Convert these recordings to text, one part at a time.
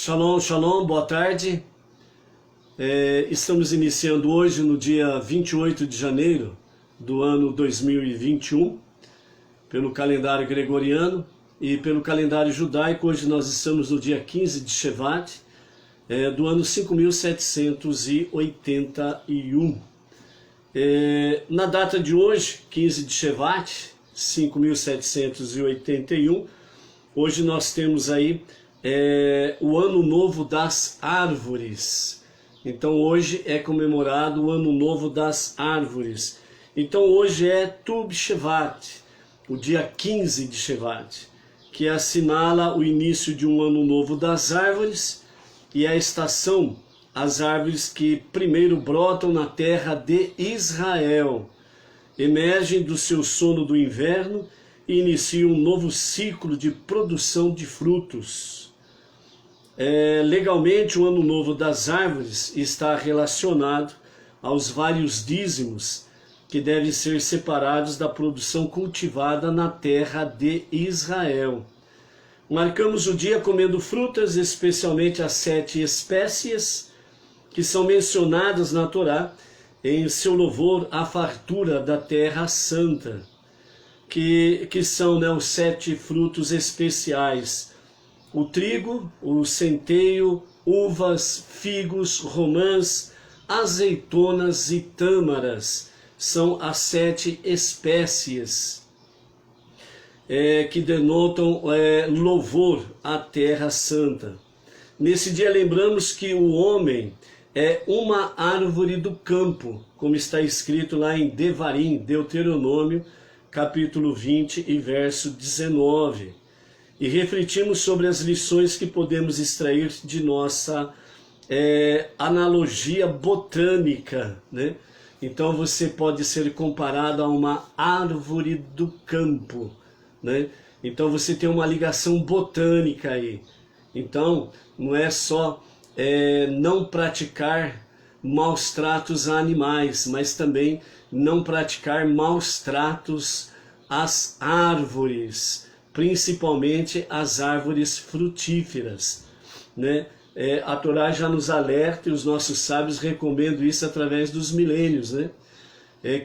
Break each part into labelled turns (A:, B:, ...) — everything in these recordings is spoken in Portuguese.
A: Shalom, shalom, boa tarde. Estamos iniciando hoje no dia 28 de janeiro do ano 2021, pelo calendário gregoriano e pelo calendário judaico. Hoje nós estamos no dia 15 de Shevat, do ano 5781. Na data de hoje, 15 de Shevat, 5781, hoje nós temos aí o Ano Novo das Árvores. Então hoje é comemorado o Ano Novo das Árvores. Então hoje é Tu B'Shevat, o dia 15 de Shevat, que assinala o início de um Ano Novo das Árvores e a estação, as árvores que primeiro brotam na terra de Israel, emergem do seu sono do inverno e iniciam um novo ciclo de produção de frutos. Legalmente, o Ano Novo das Árvores está relacionado aos vários dízimos que devem ser separados da produção cultivada na terra de Israel. Marcamos o dia comendo frutas, especialmente as 7 espécies que são mencionadas na Torá em seu louvor à fartura da terra santa, que são os 7 frutos especiais: o trigo, o centeio, uvas, figos, romãs, azeitonas e tâmaras. São as 7 espécies que denotam louvor à terra santa. Nesse dia lembramos que o homem é uma árvore do campo, como está escrito lá em Devarim, Deuteronômio, capítulo 20 e verso 19. E refletimos sobre as lições que podemos extrair de nossa analogia botânica, né? Então você pode ser comparado a uma árvore do campo, né? Então você tem uma ligação botânica aí. Então não é só não praticar maus tratos a animais, mas também não praticar maus tratos às árvores, principalmente as árvores frutíferas, né? A Torá já nos alerta e os nossos sábios recomendam isso através dos milênios, né?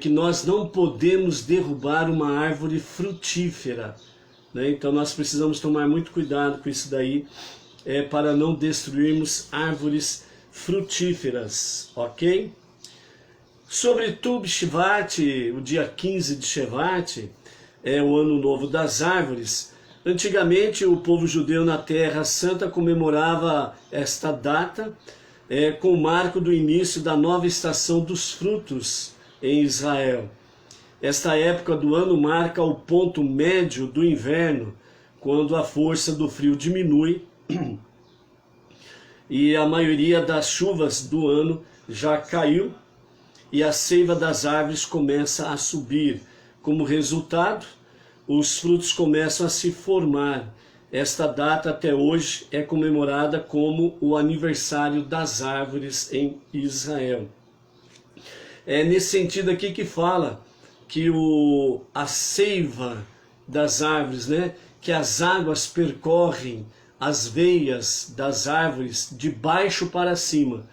A: Que nós não podemos derrubar uma árvore frutífera, né? Então nós precisamos tomar muito cuidado com isso daí, para não destruirmos árvores frutíferas, ok? Sobre Tu B'Shevat, o dia 15 de Shevat, é o Ano Novo das Árvores. Antigamente o povo judeu na Terra Santa comemorava esta data com o marco do início da nova estação dos frutos em Israel. Esta época do ano marca o ponto médio do inverno, quando a força do frio diminui e a maioria das chuvas do ano já caiu e a seiva das árvores começa a subir. Como resultado, os frutos começam a se formar. Esta data até hoje é comemorada como o aniversário das árvores em Israel. É nesse sentido aqui que fala que a seiva das árvores, né, que as águas percorrem as veias das árvores de baixo para cima.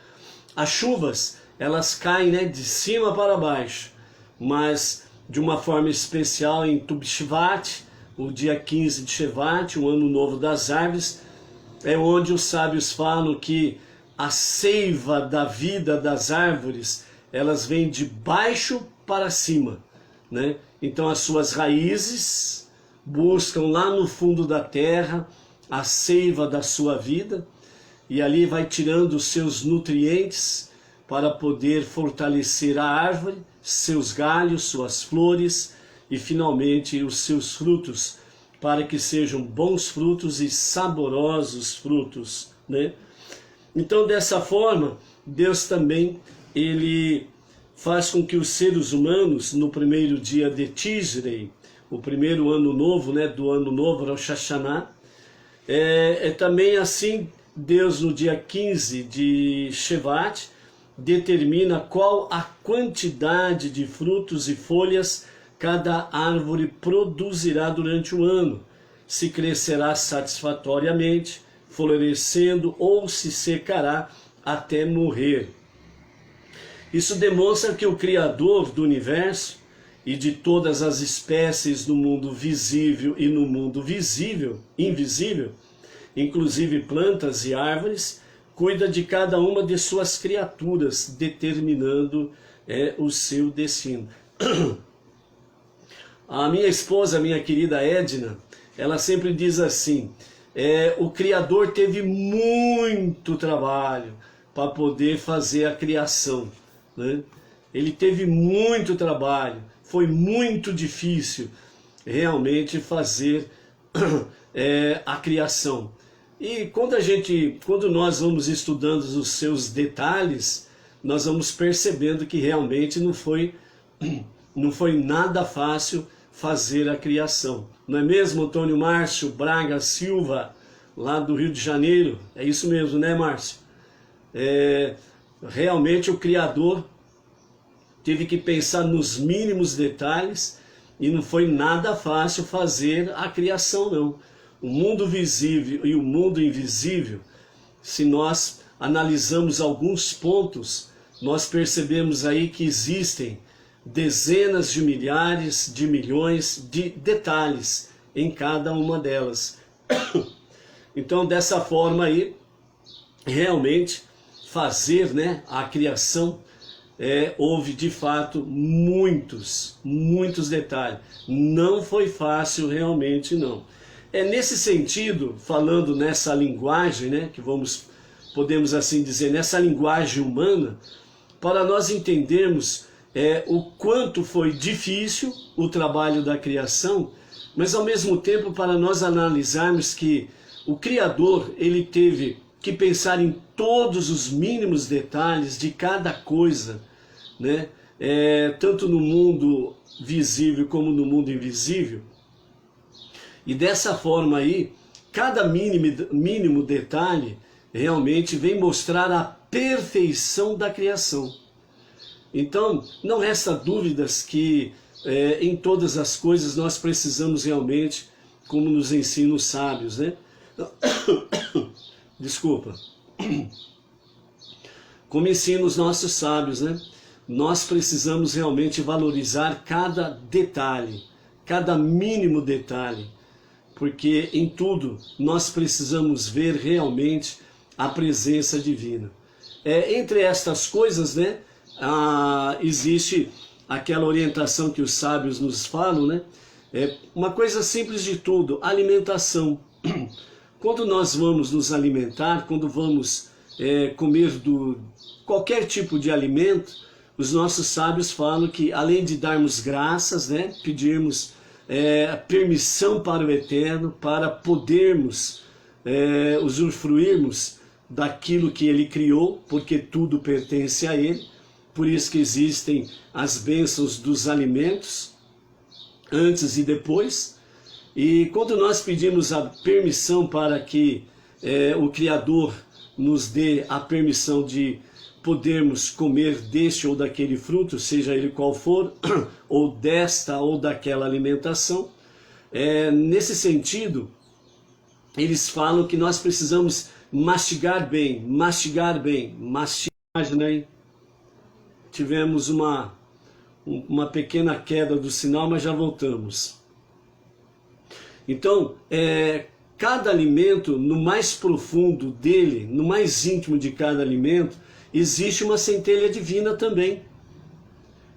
A: As chuvas, elas caem, né, de cima para baixo, mas de uma forma especial em Tu B'Shevat, o dia 15 de Shevat, o Ano Novo das Árvores, é onde os sábios falam que a seiva da vida das árvores, elas vêm de baixo para cima, né? Então as suas raízes buscam lá no fundo da terra a seiva da sua vida, e ali vai tirando os seus nutrientes para poder fortalecer a árvore, seus galhos, suas flores e finalmente os seus frutos, para que sejam bons frutos e saborosos frutos, né? Então dessa forma, Deus também, ele faz com que os seres humanos, no primeiro dia de Tishrei, o primeiro ano novo, né, do ano novo, Rosh Hashanah, também assim, Deus no dia 15 de Shevat determina qual a quantidade de frutos e folhas cada árvore produzirá durante o ano, se crescerá satisfatoriamente, florescendo ou se secará até morrer. Isso demonstra que o Criador do universo e de todas as espécies no mundo visível e no mundo invisível, inclusive plantas e árvores, cuida de cada uma de suas criaturas, determinando o seu destino. A minha esposa, minha querida Edna, ela sempre diz assim, o Criador teve muito trabalho para poder fazer a criação, né? Ele teve muito trabalho, foi muito difícil realmente fazer a criação. E quando nós vamos estudando os seus detalhes, nós vamos percebendo que realmente não foi nada fácil fazer a criação. Não é mesmo, Antônio Márcio Braga Silva, lá do Rio de Janeiro? É isso mesmo, né, Márcio? Realmente o Criador teve que pensar nos mínimos detalhes e não foi nada fácil fazer a criação, não. O mundo visível e o mundo invisível, se nós analisamos alguns pontos, nós percebemos aí que existem dezenas de milhares de milhões de detalhes em cada uma delas. Então, dessa forma aí, realmente fazer, né, a criação, houve de fato muitos detalhes. Não foi fácil realmente, não. Nesse sentido, falando nessa linguagem, né, que podemos assim dizer, nessa linguagem humana, para nós entendermos o quanto foi difícil o trabalho da criação, mas ao mesmo tempo para nós analisarmos que o Criador, ele teve que pensar em todos os mínimos detalhes de cada coisa, né? Tanto no mundo visível como no mundo invisível. E dessa forma aí, cada mínimo detalhe realmente vem mostrar a perfeição da criação. Então, não resta dúvidas que em todas as coisas nós precisamos realmente, como nos ensinam os sábios, né? Desculpa. Como ensinam os nossos sábios, né? Nós precisamos realmente valorizar cada detalhe, cada mínimo detalhe, porque em tudo nós precisamos ver realmente a presença divina. Entre estas coisas, né, existe aquela orientação que os sábios nos falam, né? Uma coisa simples de tudo, alimentação. Quando nós vamos nos alimentar, quando vamos comer qualquer tipo de alimento, os nossos sábios falam que além de darmos graças, né, pedirmos permissão para o Eterno, para podermos usufruirmos daquilo que Ele criou, porque tudo pertence a Ele, por isso que existem as bênçãos dos alimentos, antes e depois. E quando nós pedimos a permissão para que o Criador nos dê a permissão de podermos comer deste ou daquele fruto, seja ele qual for, ou desta ou daquela alimentação, nesse sentido, eles falam que nós precisamos mastigar bem. Imagina aí, tivemos uma pequena queda do sinal, mas já voltamos. Então, cada alimento, no mais profundo dele, no mais íntimo de cada alimento, existe uma centelha divina também.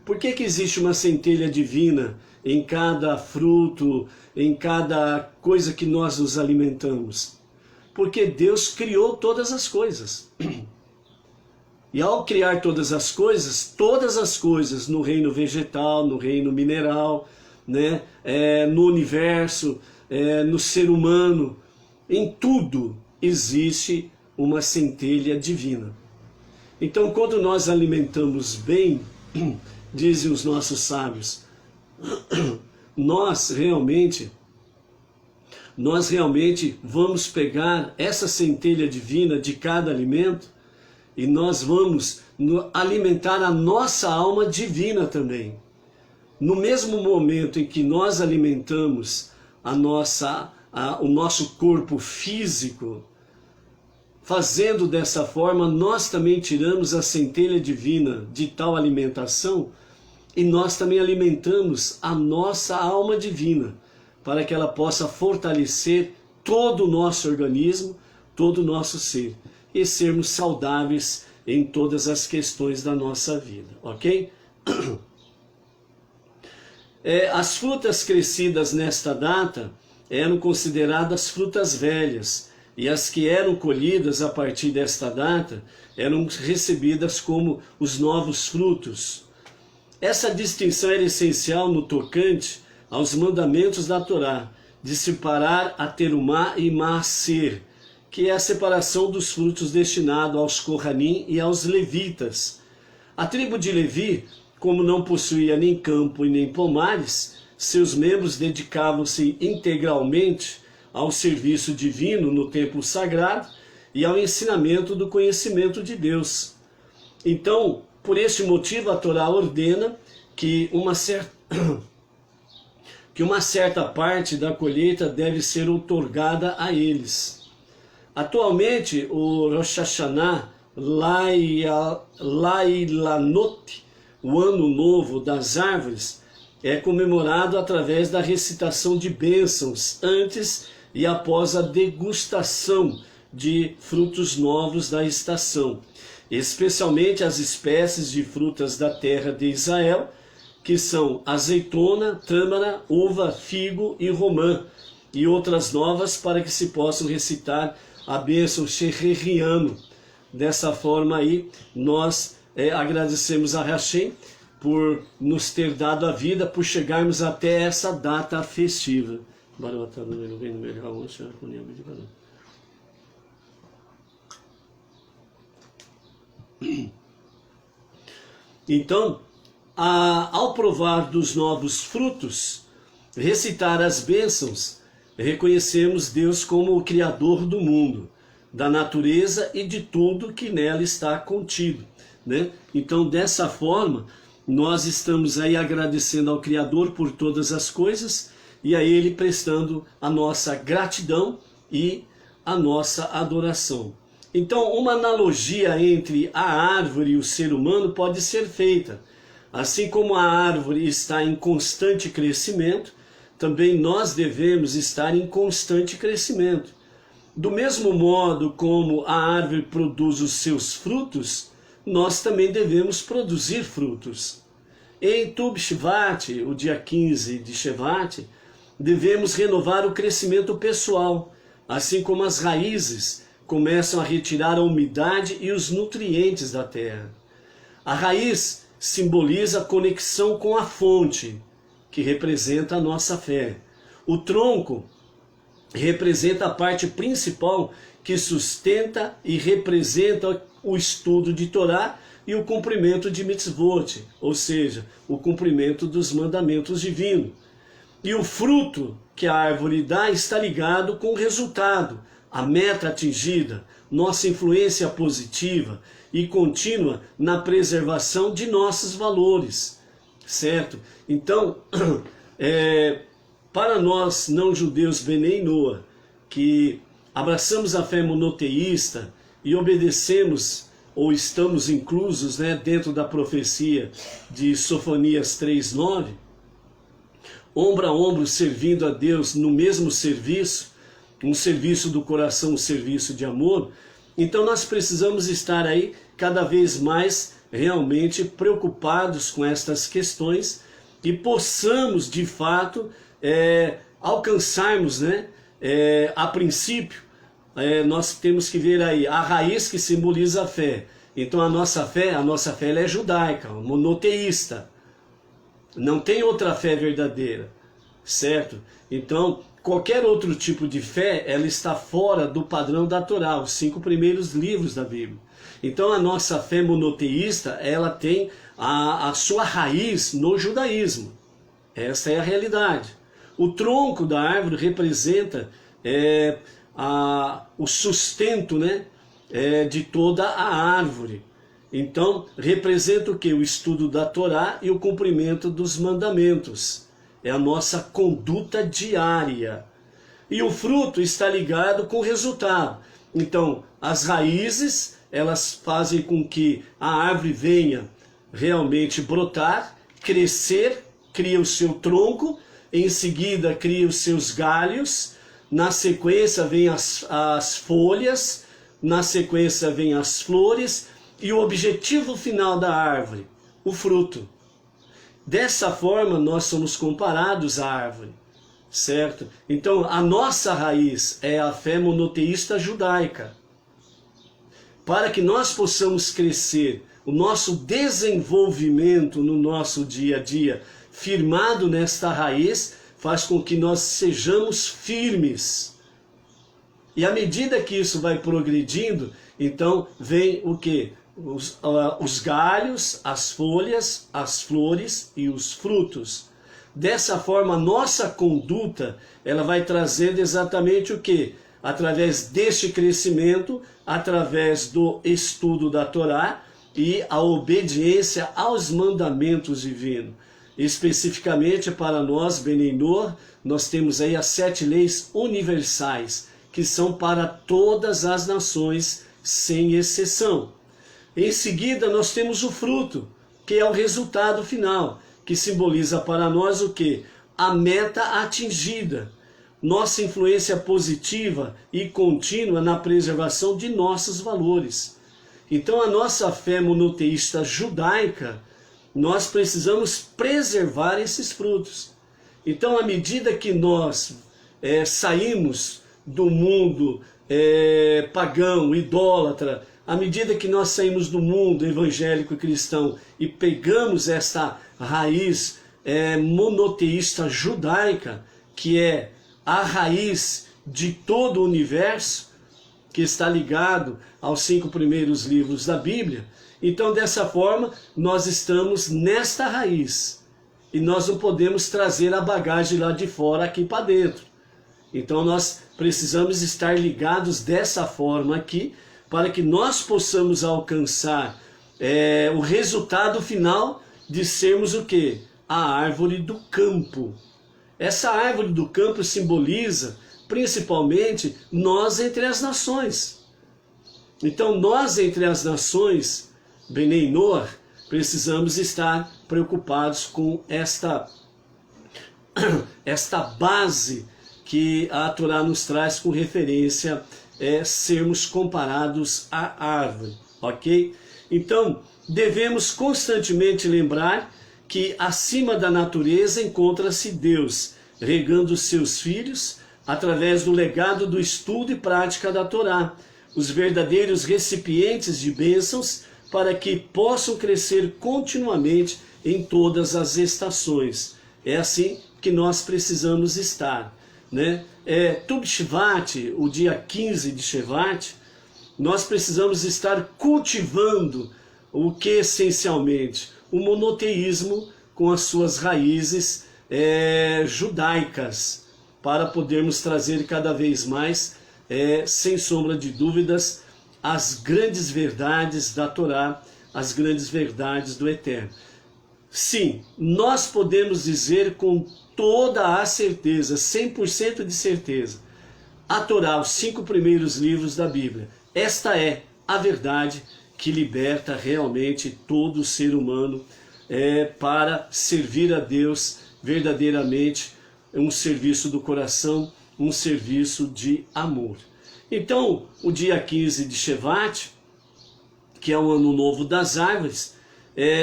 A: Por que existe uma centelha divina em cada fruto, em cada coisa que nós nos alimentamos? Porque Deus criou todas as coisas. E ao criar todas as coisas no reino vegetal, no reino mineral, né, no universo, no ser humano, em tudo existe uma centelha divina. Então, quando nós alimentamos bem, dizem os nossos sábios, nós realmente vamos pegar essa centelha divina de cada alimento e nós vamos alimentar a nossa alma divina também. No mesmo momento em que nós alimentamos o nosso corpo físico, fazendo dessa forma, nós também tiramos a centelha divina de tal alimentação e nós também alimentamos a nossa alma divina, para que ela possa fortalecer todo o nosso organismo, todo o nosso ser, e sermos saudáveis em todas as questões da nossa vida, ok? As frutas crescidas nesta data eram consideradas frutas velhas, e as que eram colhidas a partir desta data eram recebidas como os novos frutos. Essa distinção era essencial no tocante aos mandamentos da Torá, de separar a terumá e maaser, que é a separação dos frutos destinados aos Kohanim e aos levitas. A tribo de Levi, como não possuía nem campo e nem pomares, seus membros dedicavam-se integralmente ao serviço divino no templo sagrado e ao ensinamento do conhecimento de Deus. Então, por este motivo, a Torá ordena que uma certa parte da colheita deve ser outorgada a eles. Atualmente, o Rosh Hashanah Lailanot, o Ano Novo das Árvores, é comemorado através da recitação de bênçãos antes e após a degustação de frutos novos da estação, especialmente as espécies de frutas da terra de Israel, que são azeitona, tâmara, uva, figo e romã, e outras novas para que se possam recitar a bênção Sheheriano. Dessa forma aí, nós agradecemos a Hashem por nos ter dado a vida, por chegarmos até essa data festiva. Então, ao provar dos novos frutos, recitar as bênçãos, reconhecemos Deus como o Criador do mundo, da natureza e de tudo que nela está contido, né? Então, dessa forma, nós estamos aí agradecendo ao Criador por todas as coisas e a Ele prestando a nossa gratidão e a nossa adoração. Então, uma analogia entre a árvore e o ser humano pode ser feita. Assim como a árvore está em constante crescimento, também nós devemos estar em constante crescimento. Do mesmo modo como a árvore produz os seus frutos, nós também devemos produzir frutos. Em Tu B'Shvat, o dia 15 de Shevat, devemos renovar o crescimento pessoal, assim como as raízes começam a retirar a umidade e os nutrientes da terra. A raiz simboliza a conexão com a fonte, que representa a nossa fé. O tronco representa a parte principal que sustenta e representa o estudo de Torá e o cumprimento de mitzvot, ou seja, o cumprimento dos mandamentos divinos. E o fruto que a árvore dá está ligado com o resultado, a meta atingida, nossa influência positiva e contínua na preservação de nossos valores, certo? Então, para nós não-judeus Benei Noah, que abraçamos a fé monoteísta e obedecemos ou estamos inclusos, né, dentro da profecia de Sofonias 3:9, ombro a ombro servindo a Deus no mesmo serviço, um serviço do coração, um serviço de amor, então nós precisamos estar aí cada vez mais realmente preocupados com estas questões e possamos de fato alcançarmos, né, a princípio, nós temos que ver aí a raiz que simboliza a fé. Então a nossa fé ela é judaica, monoteísta. Não tem outra fé verdadeira, certo? Então, qualquer outro tipo de fé, ela está fora do padrão da Torá, os 5 primeiros livros da Bíblia. Então a nossa fé monoteísta, ela tem a sua raiz no judaísmo. Essa é a realidade. O tronco da árvore representa o sustento, né, de toda a árvore. Então, representa o que? O estudo da Torá e o cumprimento dos mandamentos. É a nossa conduta diária. E o fruto está ligado com o resultado. Então, as raízes, elas fazem com que a árvore venha realmente brotar, crescer, cria o seu tronco, em seguida cria os seus galhos, na sequência vem as folhas, na sequência vem as flores e o objetivo final da árvore, o fruto. Dessa forma nós somos comparados à árvore, certo? Então a nossa raiz é a fé monoteísta judaica. Para que nós possamos crescer, o nosso desenvolvimento no nosso dia a dia, firmado nesta raiz, faz com que nós sejamos firmes. E à medida que isso vai progredindo, então vem o quê? Os galhos, as folhas, as flores e os frutos. Dessa forma, a nossa conduta, ela vai trazer exatamente o quê? Através deste crescimento, através do estudo da Torá e a obediência aos mandamentos divinos. Especificamente para nós, Benei Noor, nós temos aí as 7 leis universais, que são para todas as nações, sem exceção. Em seguida, nós temos o fruto, que é o resultado final, que simboliza para nós o quê? A meta atingida, nossa influência positiva e contínua na preservação de nossos valores. Então a nossa fé monoteísta judaica, nós precisamos preservar esses frutos. Então à medida que nós saímos do mundo pagão, idólatra, à medida que nós saímos do mundo evangélico e cristão e pegamos essa raiz monoteísta judaica, que é a raiz de todo o universo, que está ligado aos 5 primeiros livros da Bíblia, então dessa forma nós estamos nesta raiz e nós não podemos trazer a bagagem lá de fora aqui para dentro. Então nós precisamos estar ligados dessa forma aqui, para que nós possamos alcançar o resultado final de sermos o quê? A árvore do campo. Essa árvore do campo simboliza principalmente nós entre as nações. Então nós entre as nações, Benei Noor, precisamos estar preocupados com esta base que a Torá nos traz com referência sermos comparados à árvore, ok? Então devemos constantemente lembrar que acima da natureza encontra-se Deus, regando os seus filhos através do legado do estudo e prática da Torá, os verdadeiros recipientes de bênçãos para que possam crescer continuamente em todas as estações. É assim que nós precisamos estar, né? Tu B'Shvat, o dia 15 de Shevat, nós precisamos estar cultivando o que essencialmente? O monoteísmo com as suas raízes judaicas, para podermos trazer cada vez mais, sem sombra de dúvidas, as grandes verdades da Torá, as grandes verdades do Eterno. Sim, nós podemos dizer com toda a certeza, 100% de certeza, a Torá, os 5 primeiros livros da Bíblia, esta é a verdade que liberta realmente todo ser humano para servir a Deus verdadeiramente, um serviço do coração, um serviço de amor. Então, o dia 15 de Shevat, que é o ano novo das árvores,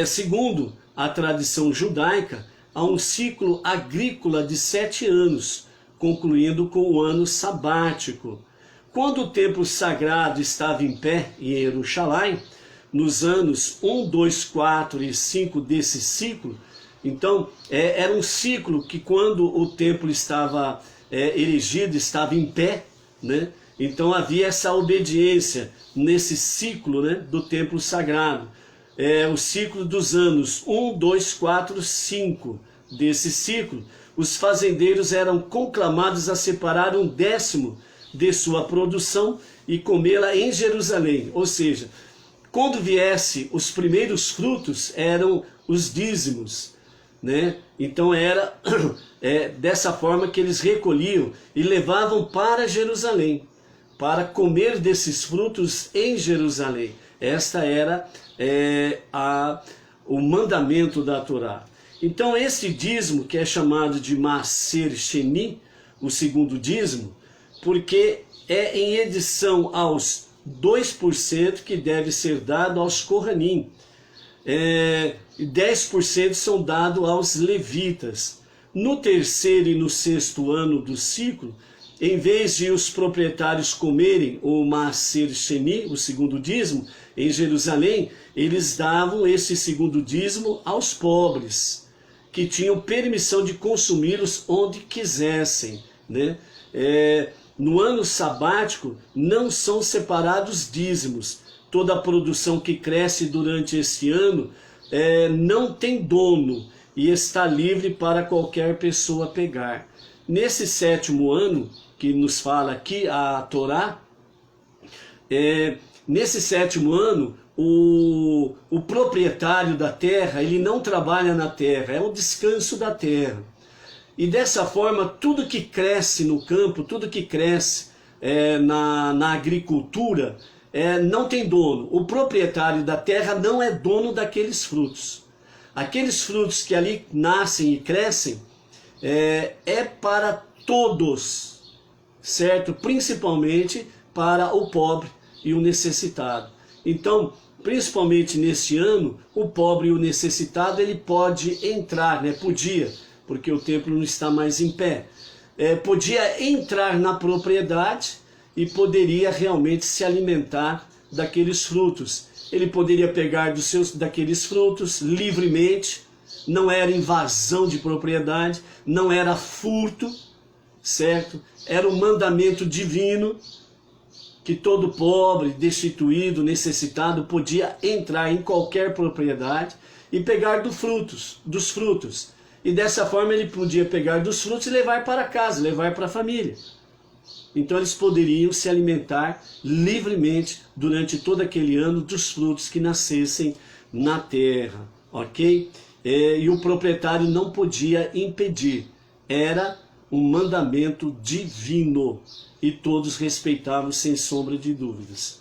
A: segundo a tradição judaica, há um ciclo agrícola de 7 anos, concluindo com o ano sabático. Quando o templo sagrado estava em pé em Jerusalém, nos anos 1, 2, 4 e 5 desse ciclo, então era um ciclo que quando o templo estava erigido, estava em pé, né? Então havia essa obediência nesse ciclo, né, do templo sagrado. O ciclo dos anos 1, 2, 4, 5 desse ciclo, os fazendeiros eram conclamados a separar 1/10 de sua produção e comê-la em Jerusalém. Ou seja, quando viesse os primeiros frutos, eram os dízimos, né? Então era dessa forma que eles recolhiam e levavam para Jerusalém, para comer desses frutos em Jerusalém. Esta era o mandamento da Torá. Então esse dízimo, que é chamado de Maaser Sheni, o segundo dízimo, porque é em edição aos 2% que deve ser dado aos Kohanim. 10% são dados aos levitas. No terceiro e no sexto ano do ciclo, em vez de os proprietários comerem o Maaser Sheni, o segundo dízimo, em Jerusalém, eles davam esse segundo dízimo aos pobres, que tinham permissão de consumi-los onde quisessem, né? No ano sabático não são separados dízimos. Toda a produção que cresce durante esse ano não tem dono e está livre para qualquer pessoa pegar. Nesse sétimo ano, que nos fala aqui a Torá, nesse sétimo ano, o proprietário da terra, ele não trabalha na terra, é o descanso da terra. E dessa forma, tudo que cresce no campo, tudo que cresce na agricultura, não tem dono. O proprietário da terra não é dono daqueles frutos. Aqueles frutos que ali nascem e crescem, é para todos, certo? Principalmente para o pobre e o necessitado. Então, principalmente neste ano, o pobre e o necessitado, ele pode entrar, né? Podia, porque o templo não está mais em pé. Podia entrar na propriedade e poderia realmente se alimentar daqueles frutos. Ele poderia pegar daqueles frutos livremente, não era invasão de propriedade, não era furto, certo? Era um mandamento divino, que todo pobre, destituído, necessitado podia entrar em qualquer propriedade e pegar dos frutos. E dessa forma ele podia pegar dos frutos e levar para casa, levar para a família. Então eles poderiam se alimentar livremente durante todo aquele ano dos frutos que nascessem na terra, ok? E o proprietário não podia impedir, era um mandamento divino e todos respeitavam sem sombra de dúvidas.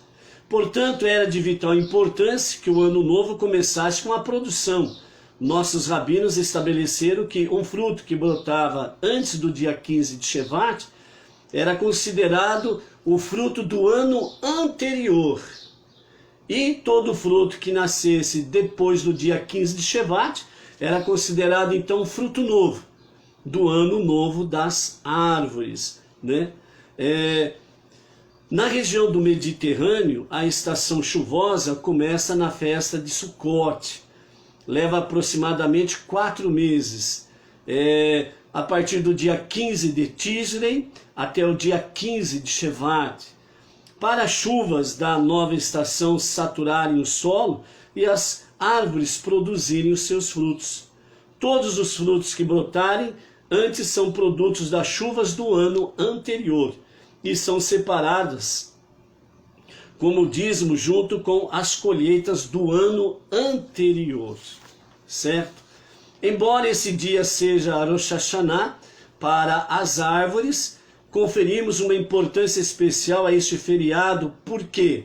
A: Portanto, era de vital importância que o ano novo começasse com a produção. Nossos rabinos estabeleceram que um fruto que brotava antes do dia 15 de Shevat era considerado o fruto do ano anterior. E todo fruto que nascesse depois do dia 15 de Shevat era considerado então fruto novo, do ano novo das árvores, né? Na região do Mediterrâneo, a estação chuvosa começa na festa de Sukkot. Leva aproximadamente 4 meses. A partir do dia 15 de Tishrei até o dia 15 de Shevat. Para as chuvas da nova estação saturarem o solo e as árvores produzirem os seus frutos. Todos os frutos que brotarem antes são produtos das chuvas do ano anterior e são separadas como dízimo junto com as colheitas do ano anterior, certo? Embora esse dia seja Rosh Hashanah para as árvores, conferimos uma importância especial a este feriado. Por quê?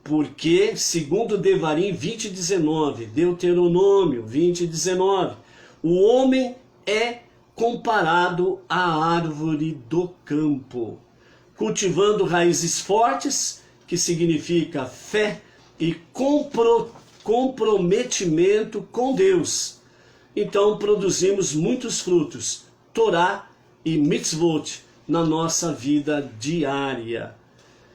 A: Porque, segundo Devarim 20:19, Deuteronômio 20:19, o homem é comparado à árvore do campo, cultivando raízes fortes, que significa fé e comprometimento com Deus. Então produzimos muitos frutos, Torá e mitzvot, na nossa vida diária.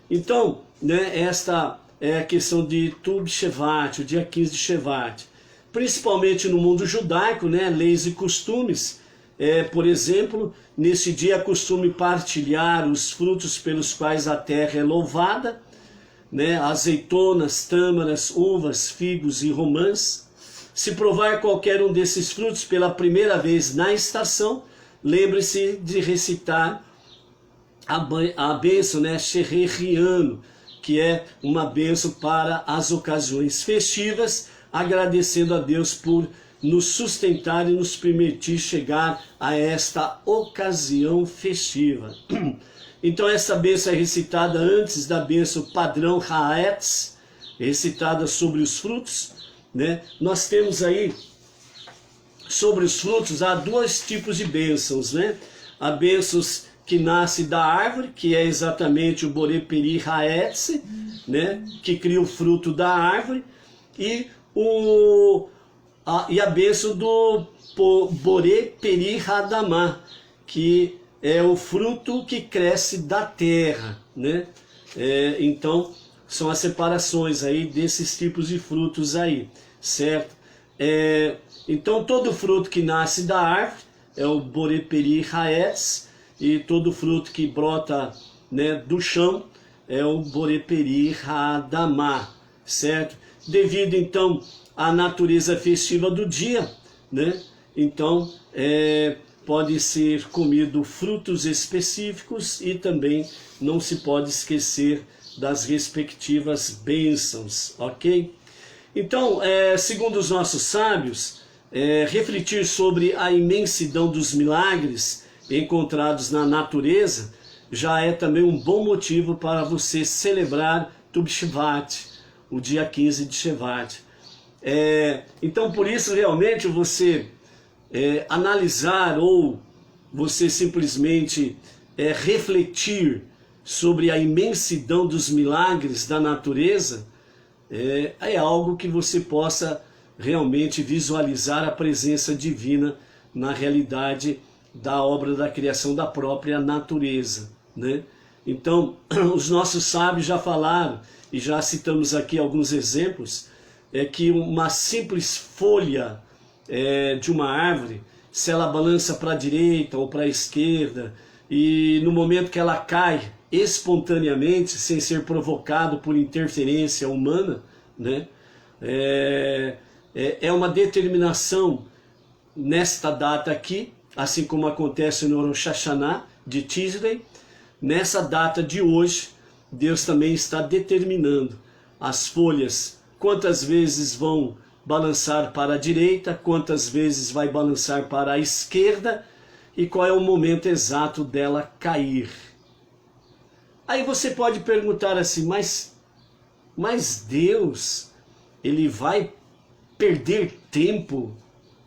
A: Então, né, esta é a questão de Tu B'Shevat, o dia 15 de Shevat. Principalmente no mundo judaico, né, leis e costumes. Por exemplo, nesse dia é costume partilhar os frutos pelos quais a terra é louvada, né, azeitonas, tâmaras, uvas, figos e romãs. Se provar qualquer um desses frutos pela primeira vez na estação, lembre-se de recitar a bênção, né, Sheheriano, que é uma bênção para as ocasiões festivas, agradecendo a Deus por nos sustentar e nos permitir chegar a esta ocasião festiva. Então essa bênção é recitada antes da bênção padrão Haaretz, recitada sobre os frutos, né? Nós temos aí, sobre os frutos, há dois tipos de bênçãos, né? Há bênçãos que nasce da árvore, que é exatamente o Boré Peri Haaretz, né? Que cria o fruto da árvore, e a bênção do Boré Peri Hadamah, que é o fruto que cresce da terra, né? Então, são as separações aí desses tipos de frutos aí, certo? Então, todo fruto que nasce da árvore é o Boré Peri Haaretz, e todo fruto que brota, né, do chão é o Boré Peri Hadamah, certo? Devido, então, à natureza festiva do dia, né? Então, pode ser comido frutos específicos e também não se pode esquecer das respectivas bênçãos, ok? Então, segundo os nossos sábios, refletir sobre a imensidão dos milagres encontrados na natureza já é também um bom motivo para você celebrar Tu B'Shvat, o dia 15 de Shevat. Então, por isso, realmente, você analisar ou você simplesmente refletir sobre a imensidão dos milagres da natureza é algo que você possa realmente visualizar a presença divina na realidade da obra da criação da própria natureza, né? Então, os nossos sábios já falaram, e já citamos aqui alguns exemplos, que uma simples folha de uma árvore, se ela balança para a direita ou para a esquerda, e no momento que ela cai espontaneamente, sem ser provocado por interferência humana, né, é uma determinação nesta data aqui, assim como acontece no Rosh Hashanah de Tishrei. Nessa data de hoje, Deus também está determinando as folhas, quantas vezes vão balançar para a direita, quantas vezes vai balançar para a esquerda e qual é o momento exato dela cair. Aí você pode perguntar assim, mas Deus, ele vai perder tempo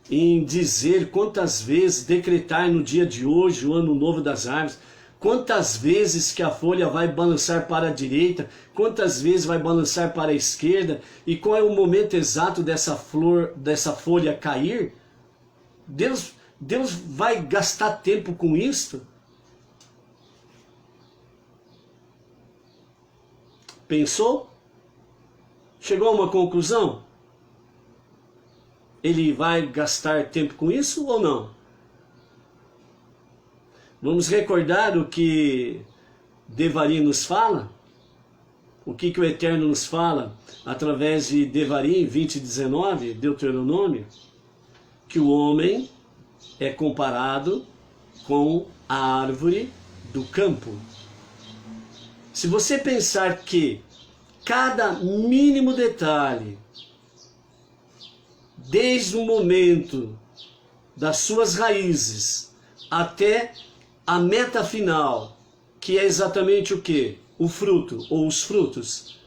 A: em dizer quantas vezes, decretar no dia de hoje, o ano novo das árvores, quantas vezes que a folha vai balançar para a direita, quantas vezes vai balançar para a esquerda, e qual é o momento exato dessa folha cair? Deus vai gastar tempo com isso? Pensou? Chegou a uma conclusão? Ele vai gastar tempo com isso ou não? Vamos recordar o que Devarim nos fala? O que o Eterno nos fala através de Devarim 20:19, Deuteronômio? Que o homem é comparado com a árvore do campo. Se você pensar que cada mínimo detalhe, desde o momento das suas raízes até a meta final, que é exatamente o quê? O fruto ou os frutos.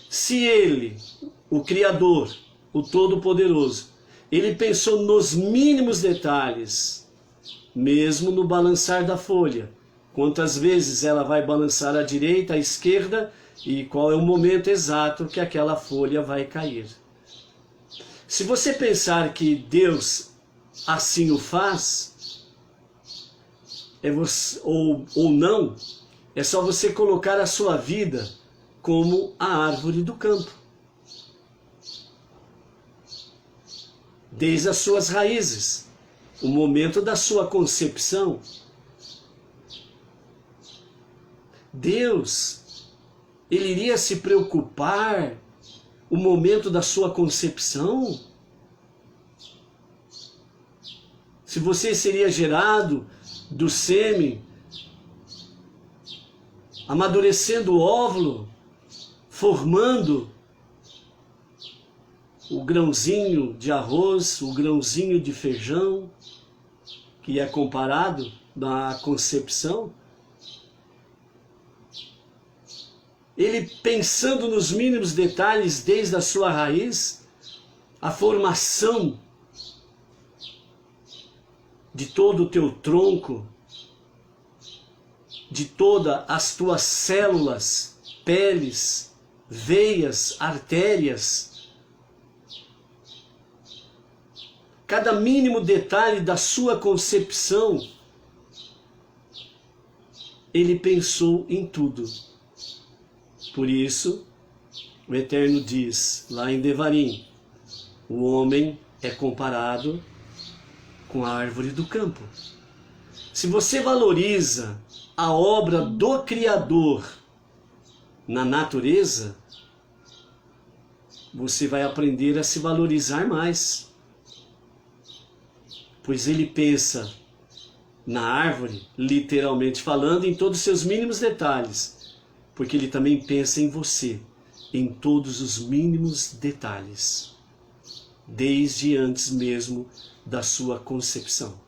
A: Se ele, o Criador, o Todo-Poderoso, ele pensou nos mínimos detalhes, mesmo no balançar da folha, quantas vezes ela vai balançar à direita, à esquerda, e qual é o momento exato que aquela folha vai cair. Se você pensar que Deus assim o faz, ou não, é só você colocar a sua vida como a árvore do campo. Desde as suas raízes, o momento da sua concepção. Deus, ele iria se preocupar o momento da sua concepção? Se você seria gerado do sêmen, amadurecendo o óvulo, formando o grãozinho de arroz, o grãozinho de feijão, que é comparado na concepção, ele pensando nos mínimos detalhes desde a sua raiz, a formação de todo o teu tronco, de todas as tuas células, peles, veias, artérias, cada mínimo detalhe da sua concepção, ele pensou em tudo. Por isso, o Eterno diz, lá em Devarim, o homem é comparado com a árvore do campo. Se você valoriza a obra do Criador na natureza, você vai aprender a se valorizar mais. Pois ele pensa na árvore, literalmente falando, em todos os seus mínimos detalhes, porque ele também pensa em você, em todos os mínimos detalhes, desde antes mesmo da sua concepção.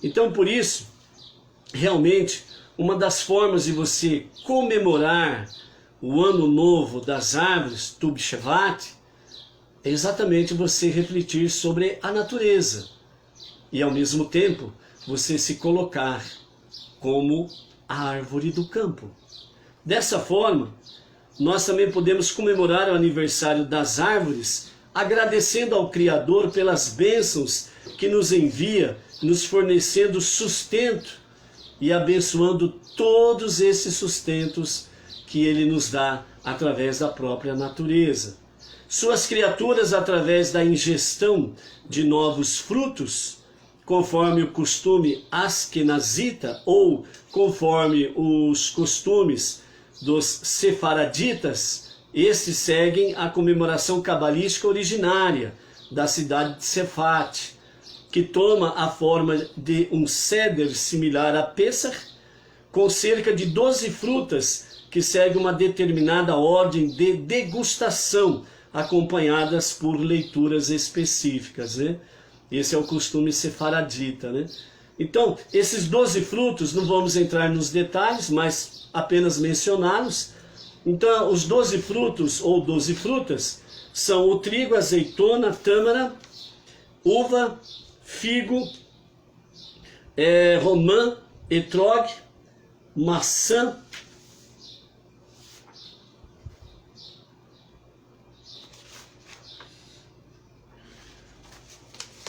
A: Então, por isso, realmente, uma das formas de você comemorar o ano novo das árvores, Tu B'Shevat, é exatamente você refletir sobre a natureza e, ao mesmo tempo, você se colocar como a árvore do campo. Dessa forma, nós também podemos comemorar o aniversário das árvores agradecendo ao Criador pelas bênçãos que nos envia, nos fornecendo sustento e abençoando todos esses sustentos que Ele nos dá através da própria natureza. Suas criaturas, através da ingestão de novos frutos, conforme o costume askenazita ou conforme os costumes dos sefaraditas, estes seguem a comemoração cabalística originária da cidade de Sefat, que toma a forma de um ceder similar a Pessah, com cerca de 12 frutas que seguem uma determinada ordem de degustação, acompanhadas por leituras específicas, né? Esse é o costume sefaradita, né? Então, esses 12 frutos, não vamos entrar nos detalhes, mas apenas mencioná-los. Então, os 12 frutos, ou 12 frutas, são o trigo, azeitona, tâmara, uva, figo, romã, etrog, maçã,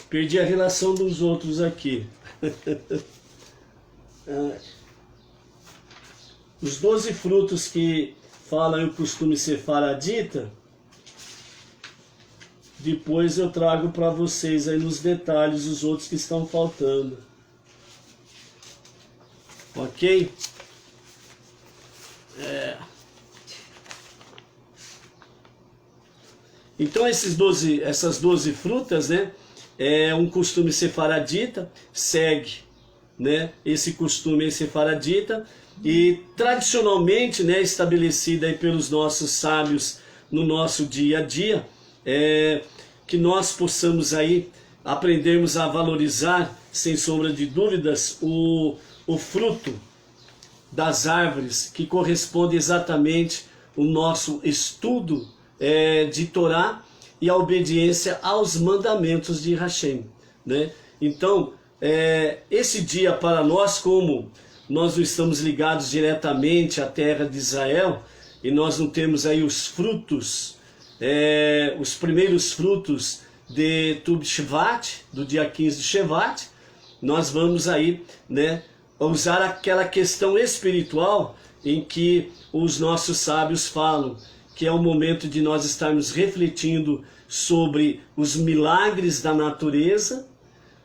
A: perdi a relação dos outros aqui. Os 12 frutos que falam o costume sefaradita, depois eu trago para vocês aí nos detalhes os outros que estão faltando. Ok? Então essas 12 frutas, né? É um costume sefaradita, segue, né, esse costume sefaradita, e tradicionalmente, né, estabelecida aí pelos nossos sábios no nosso dia a dia, que nós possamos aí aprendermos a valorizar, sem sombra de dúvidas, o fruto das árvores, que corresponde exatamente ao nosso estudo de Torá, e a obediência aos mandamentos de Hashem, né? Então, esse dia para nós, como nós não estamos ligados diretamente à terra de Israel, e nós não temos aí os frutos, os primeiros frutos de Tu B'Shevat, do dia 15 de Shevat, nós vamos aí, né, usar aquela questão espiritual em que os nossos sábios falam, que é o momento de nós estarmos refletindo sobre os milagres da natureza,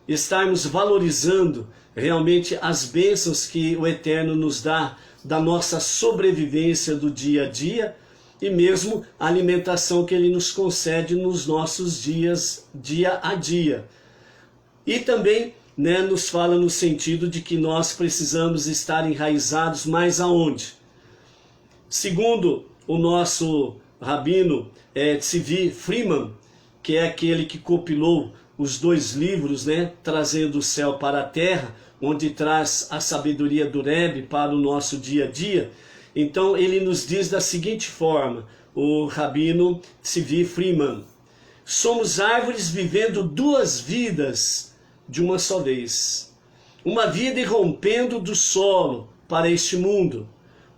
A: estarmos valorizando realmente as bênçãos que o Eterno nos dá da nossa sobrevivência do dia a dia, e mesmo a alimentação que Ele nos concede nos nossos dias, dia a dia. E também, né, nos fala no sentido de que nós precisamos estar enraizados mais aonde? Segundo o nosso rabino Tzvi Freeman, que é aquele que compilou os 2 livros, né, Trazendo o Céu para a Terra, onde traz a sabedoria do Rebbe para o nosso dia a dia, Então ele nos diz da seguinte forma, o Rabino Tzvi Freeman: somos árvores vivendo duas vidas de uma só vez. Uma vida irrompendo do solo para este mundo,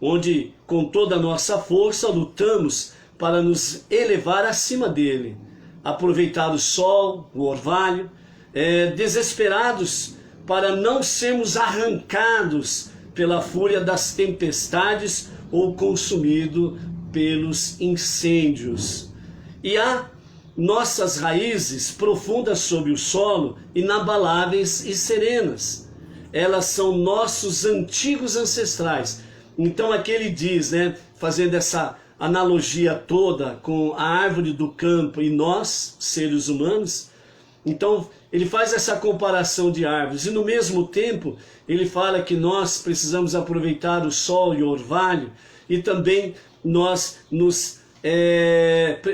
A: onde com toda a nossa força lutamos para nos elevar acima dele, aproveitar o sol, o orvalho, desesperados para não sermos arrancados pela fúria das tempestades ou consumidos pelos incêndios. E há nossas raízes profundas sob o solo, inabaláveis e serenas. Elas são nossos antigos ancestrais. Então aqui ele diz, fazendo essa analogia toda com a árvore do campo e nós, seres humanos, então ele faz essa comparação de árvores e no mesmo tempo ele fala que nós precisamos aproveitar o sol e o orvalho e também nós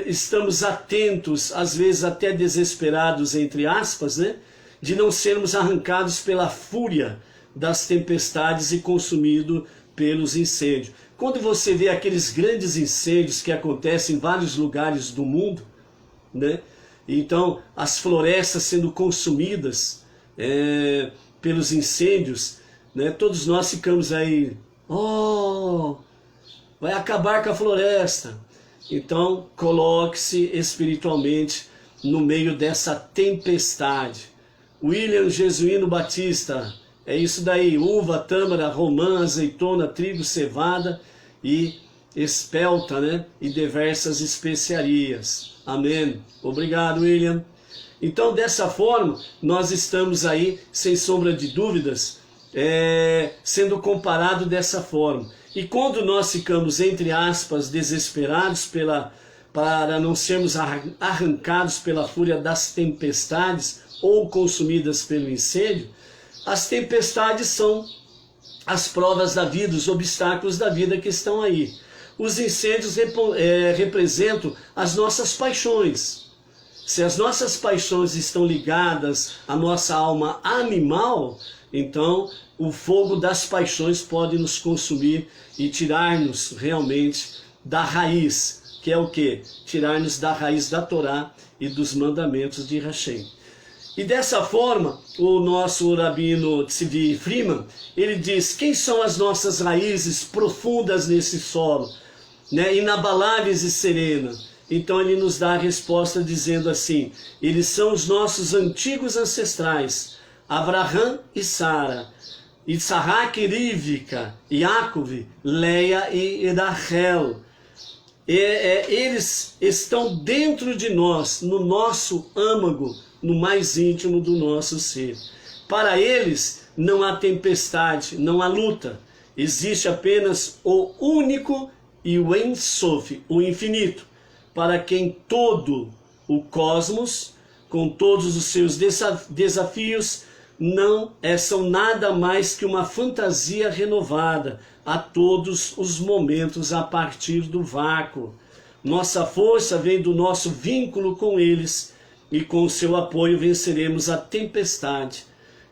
A: estamos atentos, às vezes até desesperados, entre aspas, de não sermos arrancados pela fúria das tempestades e consumidos pelos incêndios. Quando você vê aqueles grandes incêndios que acontecem em vários lugares do mundo, então as florestas sendo consumidas pelos incêndios, todos nós ficamos aí, vai acabar com a floresta. Então coloque-se espiritualmente no meio dessa tempestade. William Jesuíno Batista, é isso daí: uva, tâmara, romã, azeitona, trigo, cevada e espelta, e diversas especiarias. Amém. Obrigado, William. Então, dessa forma, nós estamos aí, sem sombra de dúvidas, sendo comparado dessa forma. E quando nós ficamos, entre aspas, desesperados para não sermos arrancados pela fúria das tempestades ou consumidas pelo incêndio, as tempestades são as provas da vida, os obstáculos da vida que estão aí. Os incêndios representam as nossas paixões. Se as nossas paixões estão ligadas à nossa alma animal, então o fogo das paixões pode nos consumir e tirar-nos realmente da raiz, que é o quê? Tirar-nos da raiz da Torá e dos mandamentos de Hashem. E dessa forma, o nosso Rabino Tzvi Freeman, ele diz: quem são as nossas raízes profundas nesse solo, inabaláveis e serenas? Então ele nos dá a resposta dizendo assim: eles são os nossos antigos ancestrais, Abraham e Sara, Isaac e Rivka, Yaakov, Leia e Rachel. Eles estão dentro de nós, no nosso âmago, no mais íntimo do nosso ser. Para eles não há tempestade, não há luta. Existe apenas o único e o Ein Sof, o infinito, para quem todo o cosmos, com todos os seus desafios, não são nada mais que uma fantasia renovada a todos os momentos a partir do vácuo. Nossa força vem do nosso vínculo com eles, e com o seu apoio venceremos a tempestade.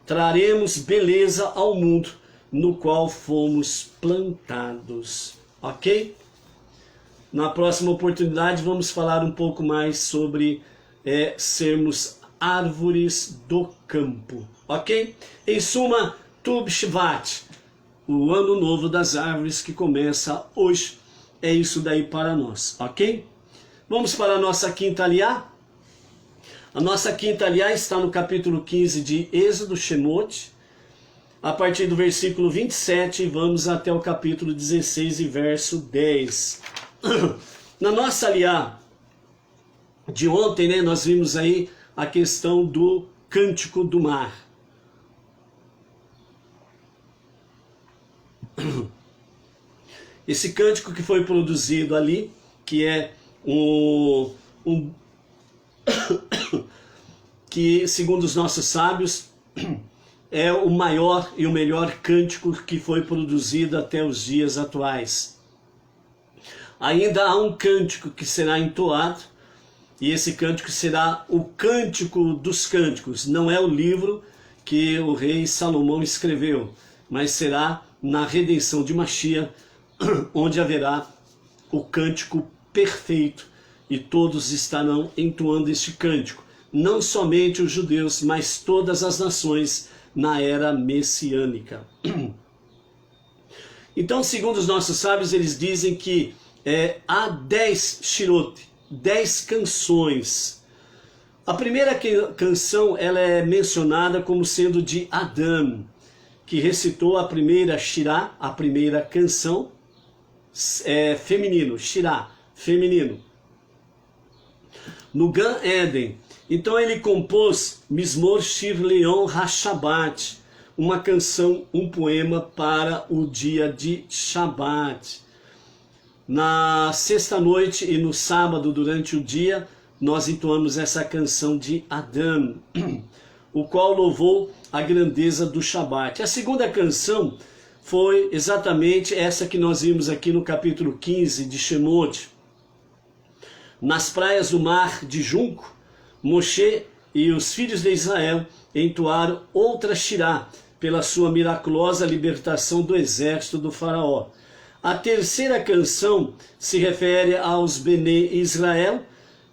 A: Traremos beleza ao mundo no qual fomos plantados. Ok? Na próxima oportunidade vamos falar um pouco mais sobre sermos árvores do campo. Ok? Em suma, Tu B'Shvat, o ano novo das árvores que começa hoje. É isso daí para nós. Ok? Vamos para a nossa quinta aliá. A nossa quinta aliá está no capítulo 15 de Êxodo, Shemot, a partir do versículo 27, e vamos até o capítulo 16 e verso 10. Na nossa aliá de ontem, nós vimos aí a questão do cântico do mar. Esse cântico que foi produzido ali, que é que, segundo os nossos sábios, é o maior e o melhor cântico que foi produzido até os dias atuais. Ainda há um cântico que será entoado, e esse cântico será o Cântico dos Cânticos. Não é o livro que o rei Salomão escreveu, mas será na redenção de Mashiach, onde haverá o cântico perfeito e todos estarão entoando este cântico. Não somente os judeus, mas todas as nações na era messiânica. Então, segundo os nossos sábios, eles dizem que há 10 shirot, 10 canções. A primeira canção ela é mencionada como sendo de Adão, que recitou a primeira shirá, a primeira canção, feminino, shirá, feminino, no Gan Eden. Então ele compôs Mismor Shir Leon HaShabbat, uma canção, um poema para o dia de Shabat. Na sexta-noite e no sábado, durante o dia, nós entoamos essa canção de Adão, o qual louvou a grandeza do Shabat. A segunda canção foi exatamente essa que nós vimos aqui no capítulo 15 de Shemot. Nas praias do mar de Junco, Moshe e os filhos de Israel entoaram outra shirá pela sua miraculosa libertação do exército do faraó. A terceira canção se refere aos Bnei Israel,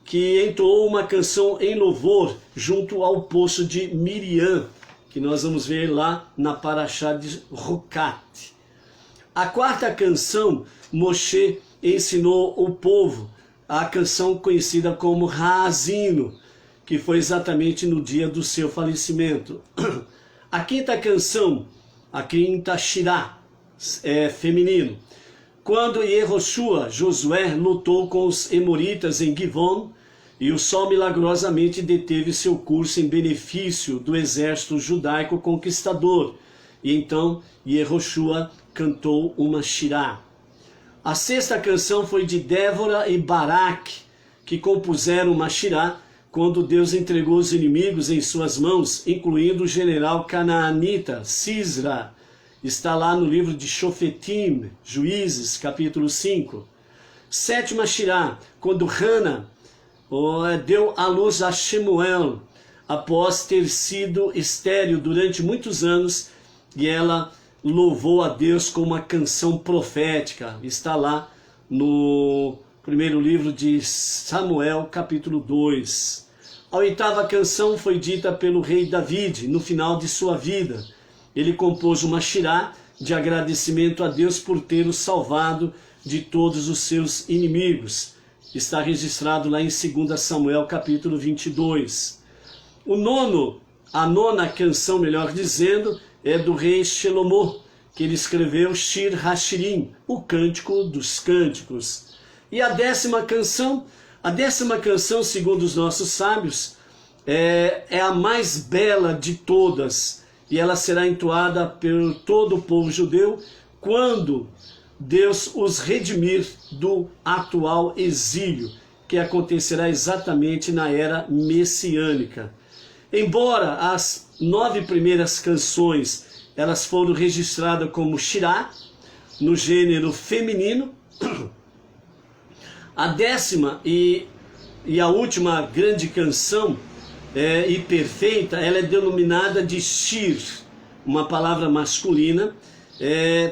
A: que entoou uma canção em louvor junto ao poço de Miriam, que nós vamos ver lá na Parashá de Rukat. A quarta canção, Moshe ensinou o povo a canção conhecida como Haazino, que foi exatamente no dia do seu falecimento. A quinta canção, a quinta shirá, é feminino. Quando Yehoshua, Josué, lutou com os Emoritas em Givon, e o sol milagrosamente deteve seu curso em benefício do exército judaico conquistador. E então Yehoshua cantou uma shirá. A sexta canção foi de Débora e Barak, que compuseram uma shirá quando Deus entregou os inimigos em suas mãos, incluindo o general canaanita Sisra. Está lá no livro de Shofetim, Juízes, capítulo 5. Sétima shirá, quando Hana deu à luz a Shemuel, após ter sido estéril durante muitos anos, e ela louvou a Deus com uma canção profética. Está lá no primeiro livro de Samuel, capítulo 2. A oitava canção foi dita pelo rei David no final de sua vida. Ele compôs uma shirá de agradecimento a Deus por tê-lo salvado de todos os seus inimigos. Está registrado lá em 2 Samuel, capítulo 22. A nona canção, melhor dizendo, é do rei Shelomó, que ele escreveu Shir HaShirim, o Cântico dos Cânticos. E a décima canção, segundo os nossos sábios, é a mais bela de todas, e ela será entoada por todo o povo judeu quando Deus os redimir do atual exílio, que acontecerá exatamente na era messiânica. Embora as 9 primeiras canções elas foram registradas como shirá, no gênero feminino, a décima e a última grande canção e perfeita, ela é denominada de shir, uma palavra masculina,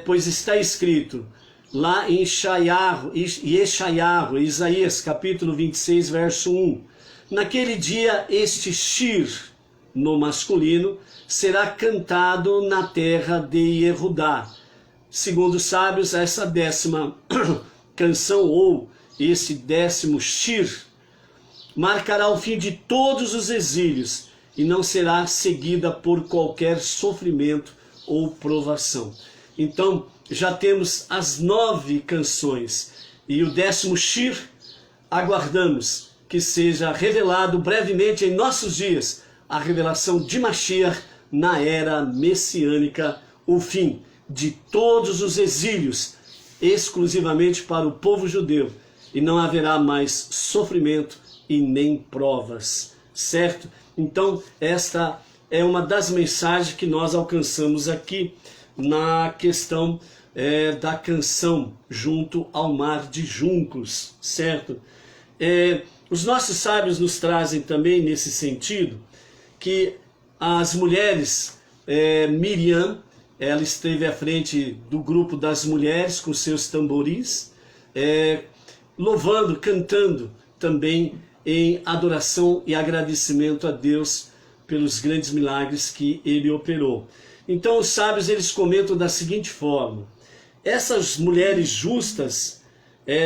A: pois está escrito lá em Yeshayahu, Isaías, capítulo 26, verso 1. Naquele dia, este shir, no masculino, será cantado na terra de Yehudá. Segundo os sábios, essa décima canção, ou esse décimo shir, marcará o fim de todos os exílios e não será seguida por qualquer sofrimento ou provação. Então, já temos as 9 canções e o 10º shir, aguardamos que seja revelado brevemente em nossos dias a revelação de Mashiach na era messiânica, o fim de todos os exílios, exclusivamente para o povo judeu, e não haverá mais sofrimento e nem provas, certo? Então, esta é uma das mensagens que nós alcançamos aqui na questão da canção junto ao mar de juncos, certo? Os nossos sábios nos trazem também nesse sentido que as mulheres Miriam ela esteve à frente do grupo das mulheres com seus tamborins, louvando, cantando também em adoração e agradecimento a Deus pelos grandes milagres que ele operou. Então os sábios eles comentam da seguinte forma: essas mulheres justas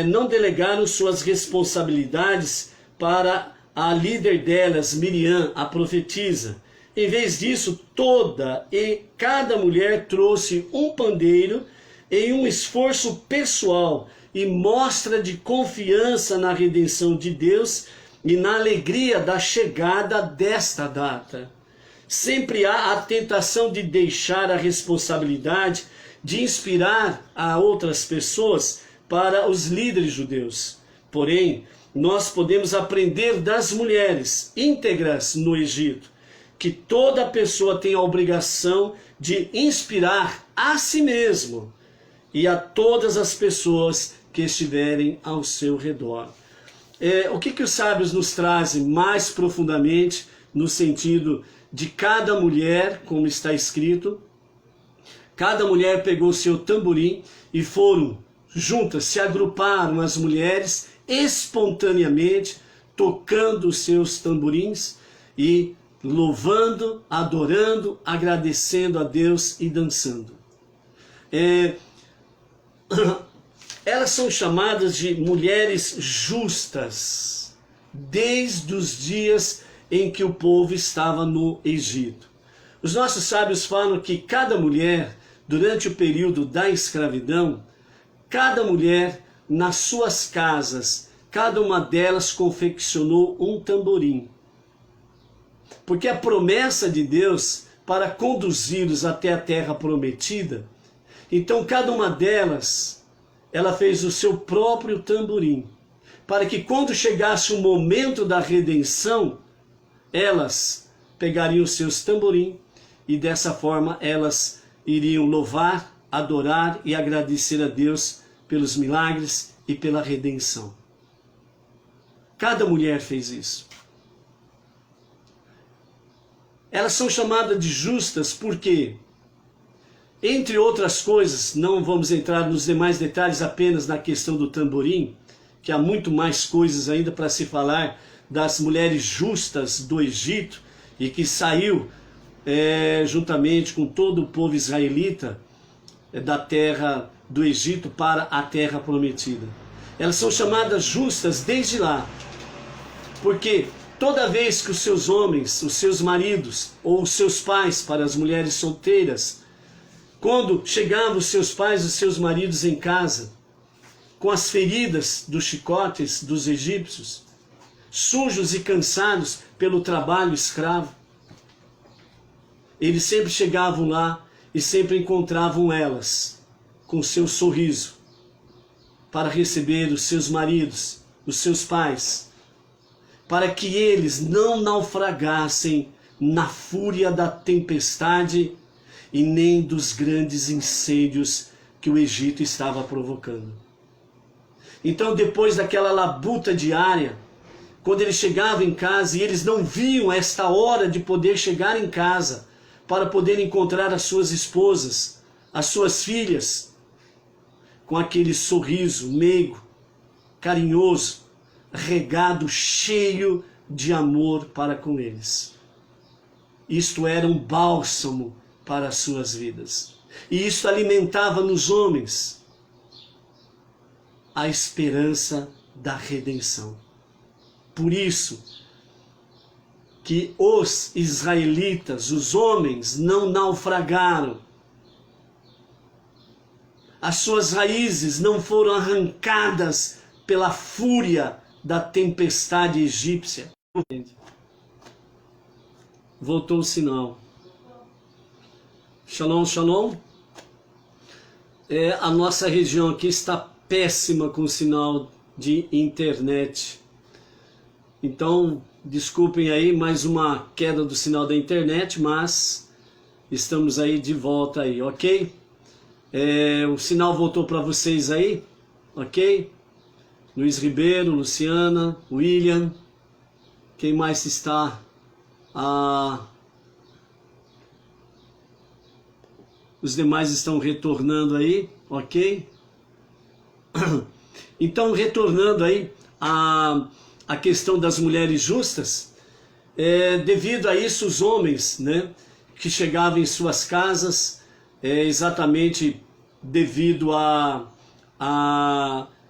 A: não delegaram suas responsabilidades para a líder delas, Miriam, a profetisa. Em vez disso, toda e cada mulher trouxe um pandeiro em um esforço pessoal e mostra de confiança na redenção de Deus e na alegria da chegada desta data. Sempre há a tentação de deixar a responsabilidade de inspirar a outras pessoas para os líderes judeus. Porém, nós podemos aprender das mulheres íntegras no Egito que toda pessoa tem a obrigação de inspirar a si mesmo e a todas as pessoas que estiverem ao seu redor. O que os sábios nos trazem mais profundamente no sentido de cada mulher, como está escrito, cada mulher pegou seu tamborim e foram juntas, se agruparam as mulheres espontaneamente, tocando os seus tamborins e louvando, adorando, agradecendo a Deus e dançando. Elas são chamadas de mulheres justas, desde os dias em que o povo estava no Egito. Os nossos sábios falam que cada mulher, durante o período da escravidão, cada mulher nas suas casas, cada uma delas confeccionou um tamborim. Porque a promessa de Deus para conduzi-los até a terra prometida, então cada uma delas, ela fez o seu próprio tamborim, para que quando chegasse o momento da redenção, elas pegariam os seus tamborim e dessa forma elas iriam louvar, adorar e agradecer a Deus pelos milagres e pela redenção. Cada mulher fez isso. Elas são chamadas de justas porque, entre outras coisas, não vamos entrar nos demais detalhes apenas na questão do tamborim, que há muito mais coisas ainda para se falar das mulheres justas do Egito e que saiu juntamente com todo o povo israelita da terra do Egito para a terra prometida. Elas são chamadas justas desde lá, porque toda vez que os seus homens, os seus maridos ou os seus pais, para as mulheres solteiras, quando chegavam os seus pais, os seus maridos em casa, com as feridas dos chicotes dos egípcios, sujos e cansados pelo trabalho escravo, eles sempre chegavam lá e sempre encontravam elas com seu sorriso para receber os seus maridos, os seus pais, para que eles não naufragassem na fúria da tempestade e nem dos grandes incêndios que o Egito estava provocando. Então, depois daquela labuta diária, quando eles chegavam em casa e eles não viam esta hora de poder chegar em casa para poder encontrar as suas esposas, as suas filhas, com aquele sorriso meigo, carinhoso, regado, cheio de amor para com eles. Isto era um bálsamo para as suas vidas. E isto alimentava nos homens a esperança da redenção. Por isso que os israelitas, os homens, não naufragaram. As suas raízes não foram arrancadas pela fúria da tempestade egípcia. Voltou o sinal. Shalom, shalom. A nossa região aqui está péssima com o sinal de internet. Então, desculpem aí mais uma queda do sinal da internet, mas estamos aí de volta aí, ok? O sinal voltou para vocês aí, ok? Luiz Ribeiro, Luciana, William, quem mais está? Os demais estão retornando aí, ok? Então, retornando aí a questão das mulheres justas, devido a isso, os homens, né, que chegavam em suas casas, exatamente devido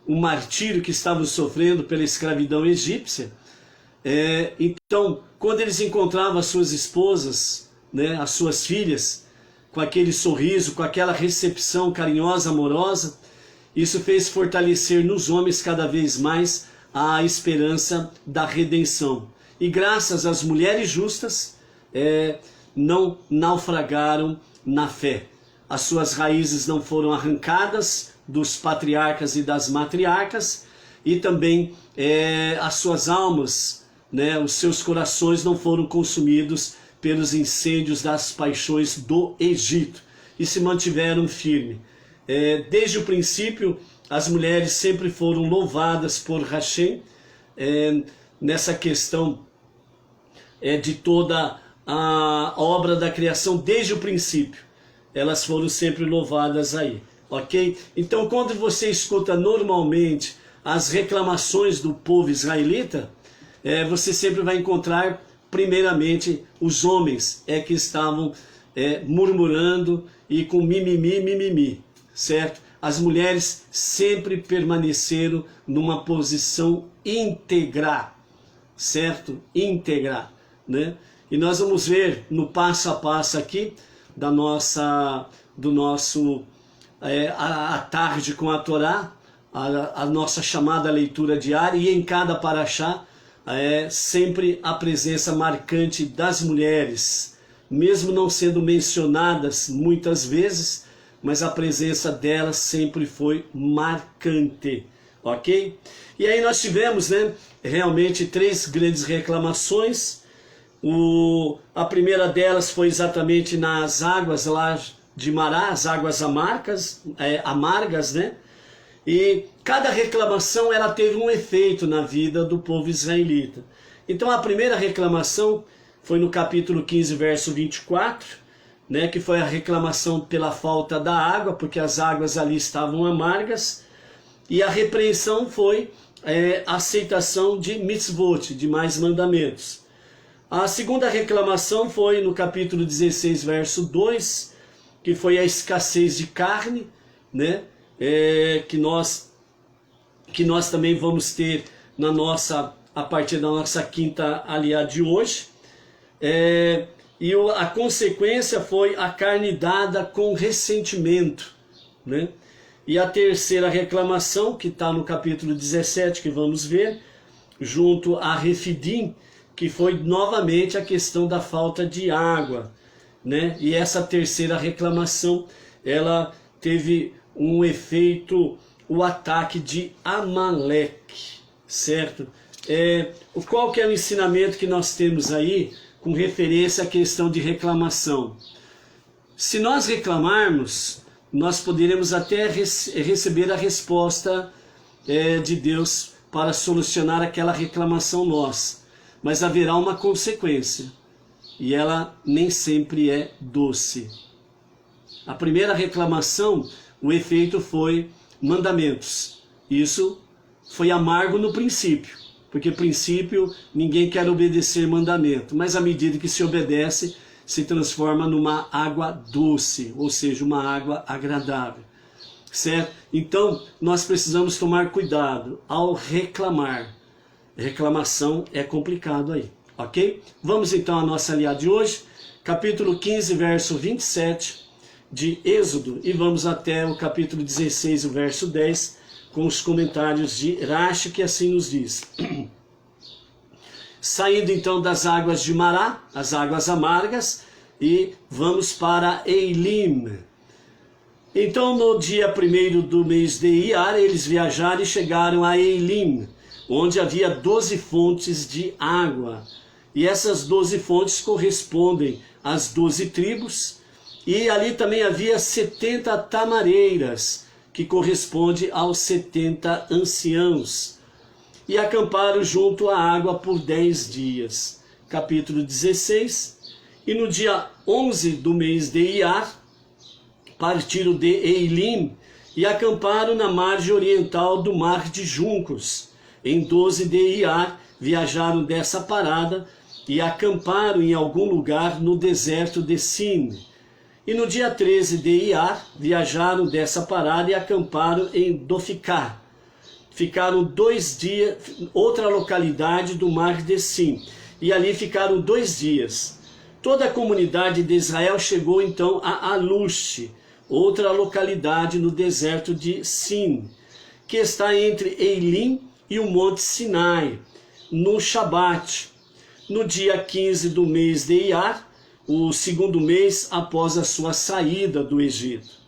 A: o martírio que estavam sofrendo pela escravidão egípcia, então, quando eles encontravam as suas esposas, né, as suas filhas, com aquele sorriso, com aquela recepção carinhosa, amorosa, isso fez fortalecer nos homens cada vez mais a esperança da redenção. E graças às mulheres justas, não naufragaram na fé. As suas raízes não foram arrancadas dos patriarcas e das matriarcas, e também as suas almas, né, os seus corações não foram consumidos pelos incêndios das paixões do Egito, e se mantiveram firmes. Desde o princípio, as mulheres sempre foram louvadas por Hashem, nessa questão de toda a obra da criação, desde o princípio. Elas foram sempre louvadas aí, ok? Então, quando você escuta normalmente as reclamações do povo israelita, você sempre vai encontrar, primeiramente, os homens que estavam murmurando e com mimimi, certo? As mulheres sempre permaneceram numa posição íntegra, certo? Íntegra, né? E nós vamos ver no passo a passo aqui do nosso a tarde com a Torá, a nossa chamada leitura diária, e em cada paraxá sempre a presença marcante das mulheres, mesmo não sendo mencionadas muitas vezes, mas a presença delas sempre foi marcante, ok? E aí nós tivemos, né, realmente 3 grandes reclamações. A primeira delas foi exatamente nas águas lá de Mará, as águas amargas, né? E cada reclamação ela teve um efeito na vida do povo israelita. Então a primeira reclamação foi no capítulo 15, verso 24, né, que foi a reclamação pela falta da água, porque as águas ali estavam amargas, e a repreensão foi a aceitação de mitzvot, de mais mandamentos. A segunda reclamação foi no capítulo 16, verso 2, que foi a escassez de carne, né, que nós também vamos ter a partir da nossa quinta aliá de hoje. E a consequência foi a carne dada com ressentimento, né? E a terceira reclamação, que está no capítulo 17, que vamos ver, junto a Refidim, que foi novamente a questão da falta de água, né? E essa terceira reclamação, ela teve um efeito, o ataque de Amaleque, certo? Qual que é o ensinamento que nós temos aí com referência à questão de reclamação? Se nós reclamarmos, nós poderemos até receber a resposta de Deus para solucionar aquela reclamação nossa, mas haverá uma consequência, e ela nem sempre é doce. A primeira reclamação, o efeito foi mandamentos. Isso foi amargo no princípio, porque princípio ninguém quer obedecer mandamento, mas à medida que se obedece, se transforma numa água doce, ou seja, uma água agradável, certo? Então nós precisamos tomar cuidado ao reclamar. Reclamação é complicado aí, ok? Vamos então à nossa aliá de hoje, capítulo 15, verso 27 de Êxodo, e vamos até o capítulo 16, o verso 10, com os comentários de Rashi, que assim nos diz: saindo então das águas de Mará, as águas amargas, e vamos para Eilim. Então no dia 1º do mês de Iar, eles viajaram e chegaram a Eilim, onde havia 12 fontes de água, e essas 12 fontes correspondem às 12 tribos, e ali também havia 70 tamareiras, que corresponde aos 70 anciãos, e acamparam junto à água por 10 dias. Capítulo 16. E no dia 11 do mês de Iar, partiram de Eilim e acamparam na margem oriental do Mar de Juncos. Em 12 de Iar, viajaram dessa parada e acamparam em algum lugar no deserto de Sin. E no dia 13 de Iar, viajaram dessa parada e acamparam em Doficá. Ficaram 2 dias, outra localidade do Mar de Sin, e ali ficaram 2 dias. Toda a comunidade de Israel chegou então a Alush, outra localidade no deserto de Sin, que está entre Eilim e o Monte Sinai, no Shabat, no dia 15 do mês de Iar, o segundo mês após a sua saída do Egito.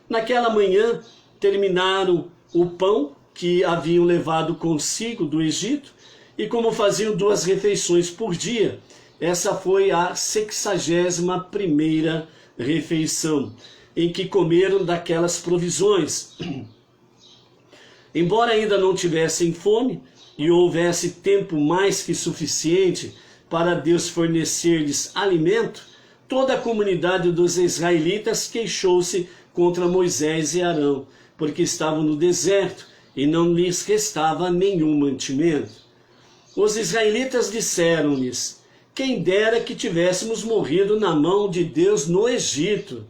A: Naquela manhã, terminaram o pão que haviam levado consigo do Egito, e como faziam 2 refeições por dia, essa foi a 61ª refeição, em que comeram daquelas provisões. Embora ainda não tivessem fome, e houvesse tempo mais que suficiente para Deus fornecer-lhes alimento, toda a comunidade dos israelitas queixou-se contra Moisés e Arão, porque estavam no deserto e não lhes restava nenhum mantimento. Os israelitas disseram-lhes: quem dera que tivéssemos morrido na mão de Deus no Egito,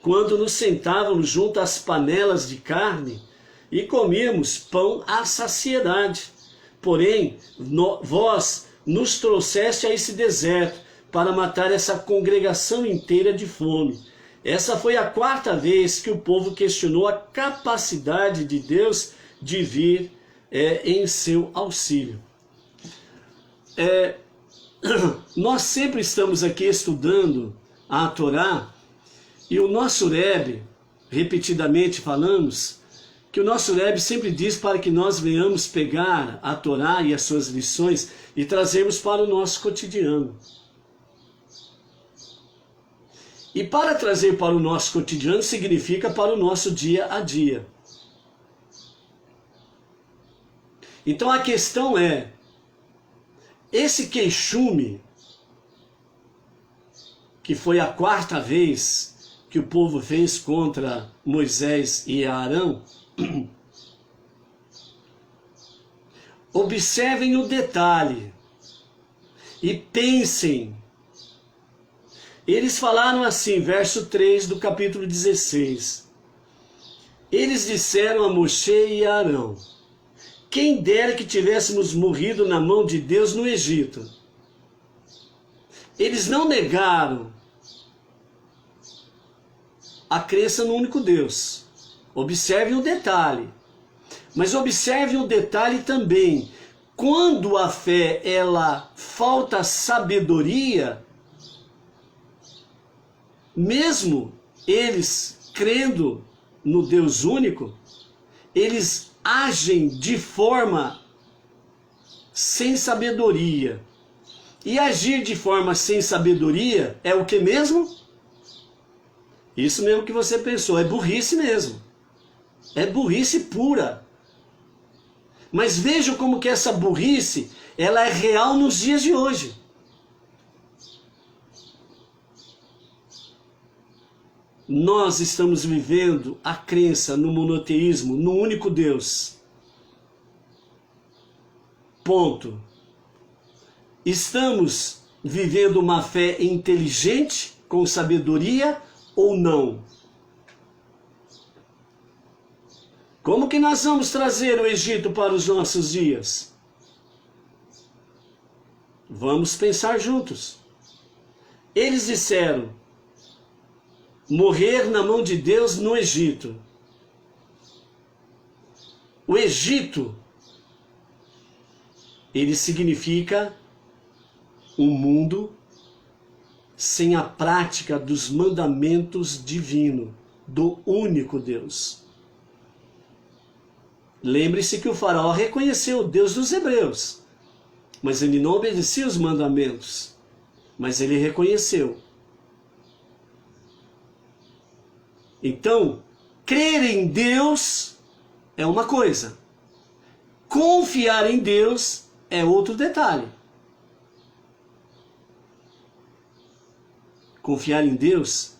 A: quando nos sentávamos junto às panelas de carne e comíamos pão à saciedade. Porém, vós nos trouxeste a esse deserto para matar essa congregação inteira de fome. Essa foi a 4ª vez que o povo questionou a capacidade de Deus de vir em seu auxílio. Nós sempre estamos aqui estudando a Torá, e o nosso Rebbe, repetidamente falamos, que o nosso Rebbe sempre diz para que nós venhamos pegar a Torá e as suas lições e trazermos para o nosso cotidiano. E para trazer para o nosso cotidiano significa para o nosso dia a dia. Então a questão é, esse queixume, que foi a 4ª vez que o povo fez contra Moisés e Arão, observem o detalhe e pensem. Eles falaram assim, verso 3 do capítulo 16. Eles disseram a Moshe e a Arão: quem dera que tivéssemos morrido na mão de Deus no Egito. Eles não negaram a crença no único Deus. Observem o detalhe. Mas observem o detalhe também. Quando a fé, ela falta sabedoria, mesmo eles crendo no Deus único, eles agem de forma sem sabedoria. E agir de forma sem sabedoria é o que mesmo? Isso mesmo que você pensou, é burrice mesmo. É burrice pura. Mas vejam como que essa burrice, ela é real nos dias de hoje. Nós estamos vivendo a crença no monoteísmo, no único Deus. Ponto. Estamos vivendo uma fé inteligente, com sabedoria ou não? Como que nós vamos trazer o Egito para os nossos dias? Vamos pensar juntos. Eles disseram: morrer na mão de Deus no Egito. O Egito, ele significa um mundo sem a prática dos mandamentos divinos, do único Deus. Lembre-se que o faraó reconheceu o Deus dos hebreus, mas ele não obedecia os mandamentos, mas ele reconheceu. Então, crer em Deus é uma coisa, confiar em Deus é outro detalhe. Confiar em Deus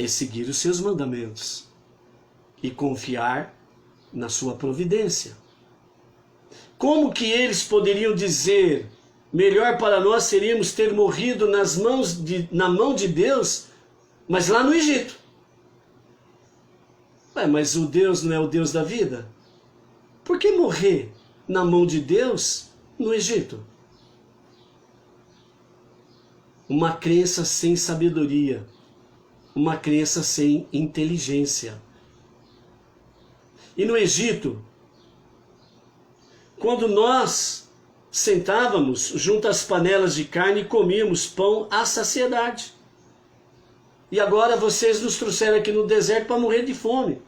A: é seguir os seus mandamentos e confiar na sua providência. Como que eles poderiam dizer, melhor para nós seríamos ter morrido na mão de Deus, mas lá no Egito? Mas o Deus não é o Deus da vida? Por que morrer na mão de Deus no Egito? Uma crença sem sabedoria, uma crença sem inteligência. E no Egito, quando nós sentávamos junto às panelas de carne e comíamos pão à saciedade. E agora vocês nos trouxeram aqui no deserto para morrer de fome.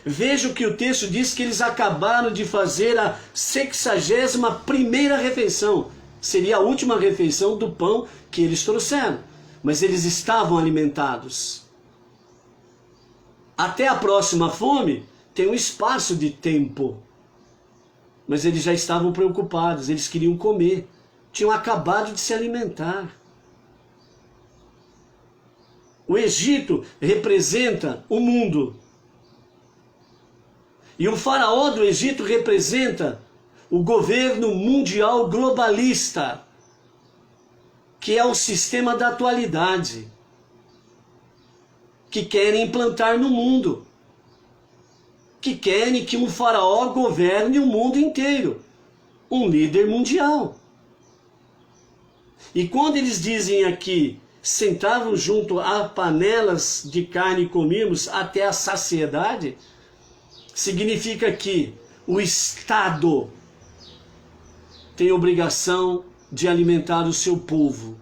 A: Veja o que o texto diz, que eles acabaram de fazer a 61ª refeição. Seria a última refeição do pão que eles trouxeram. Mas eles estavam alimentados. Até a próxima fome tem um espaço de tempo. Mas eles já estavam preocupados, eles queriam comer. Tinham acabado de se alimentar. O Egito representa o mundo. E o faraó do Egito representa o governo mundial globalista, que é o sistema da atualidade, que querem implantar no mundo, que querem que um faraó governe o mundo inteiro, um líder mundial. E quando eles dizem aqui, sentavam junto a panelas de carne e comíamos até a saciedade, significa que o Estado tem obrigação de alimentar o seu povo.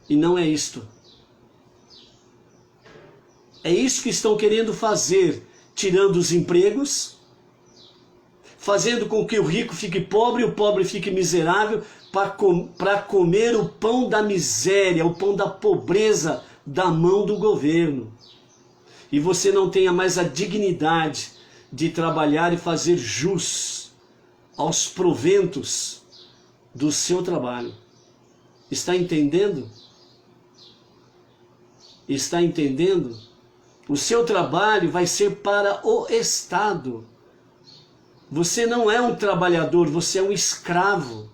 A: E não é isto. É isso que estão querendo fazer, tirando os empregos, fazendo com que o rico fique pobre e o pobre fique miserável, para comer o pão da miséria, o pão da pobreza da mão do governo. E você não tenha mais a dignidade de trabalhar e fazer jus aos proventos do seu trabalho. Está entendendo? Está entendendo? O seu trabalho vai ser para o Estado. Você não é um trabalhador, você é um escravo.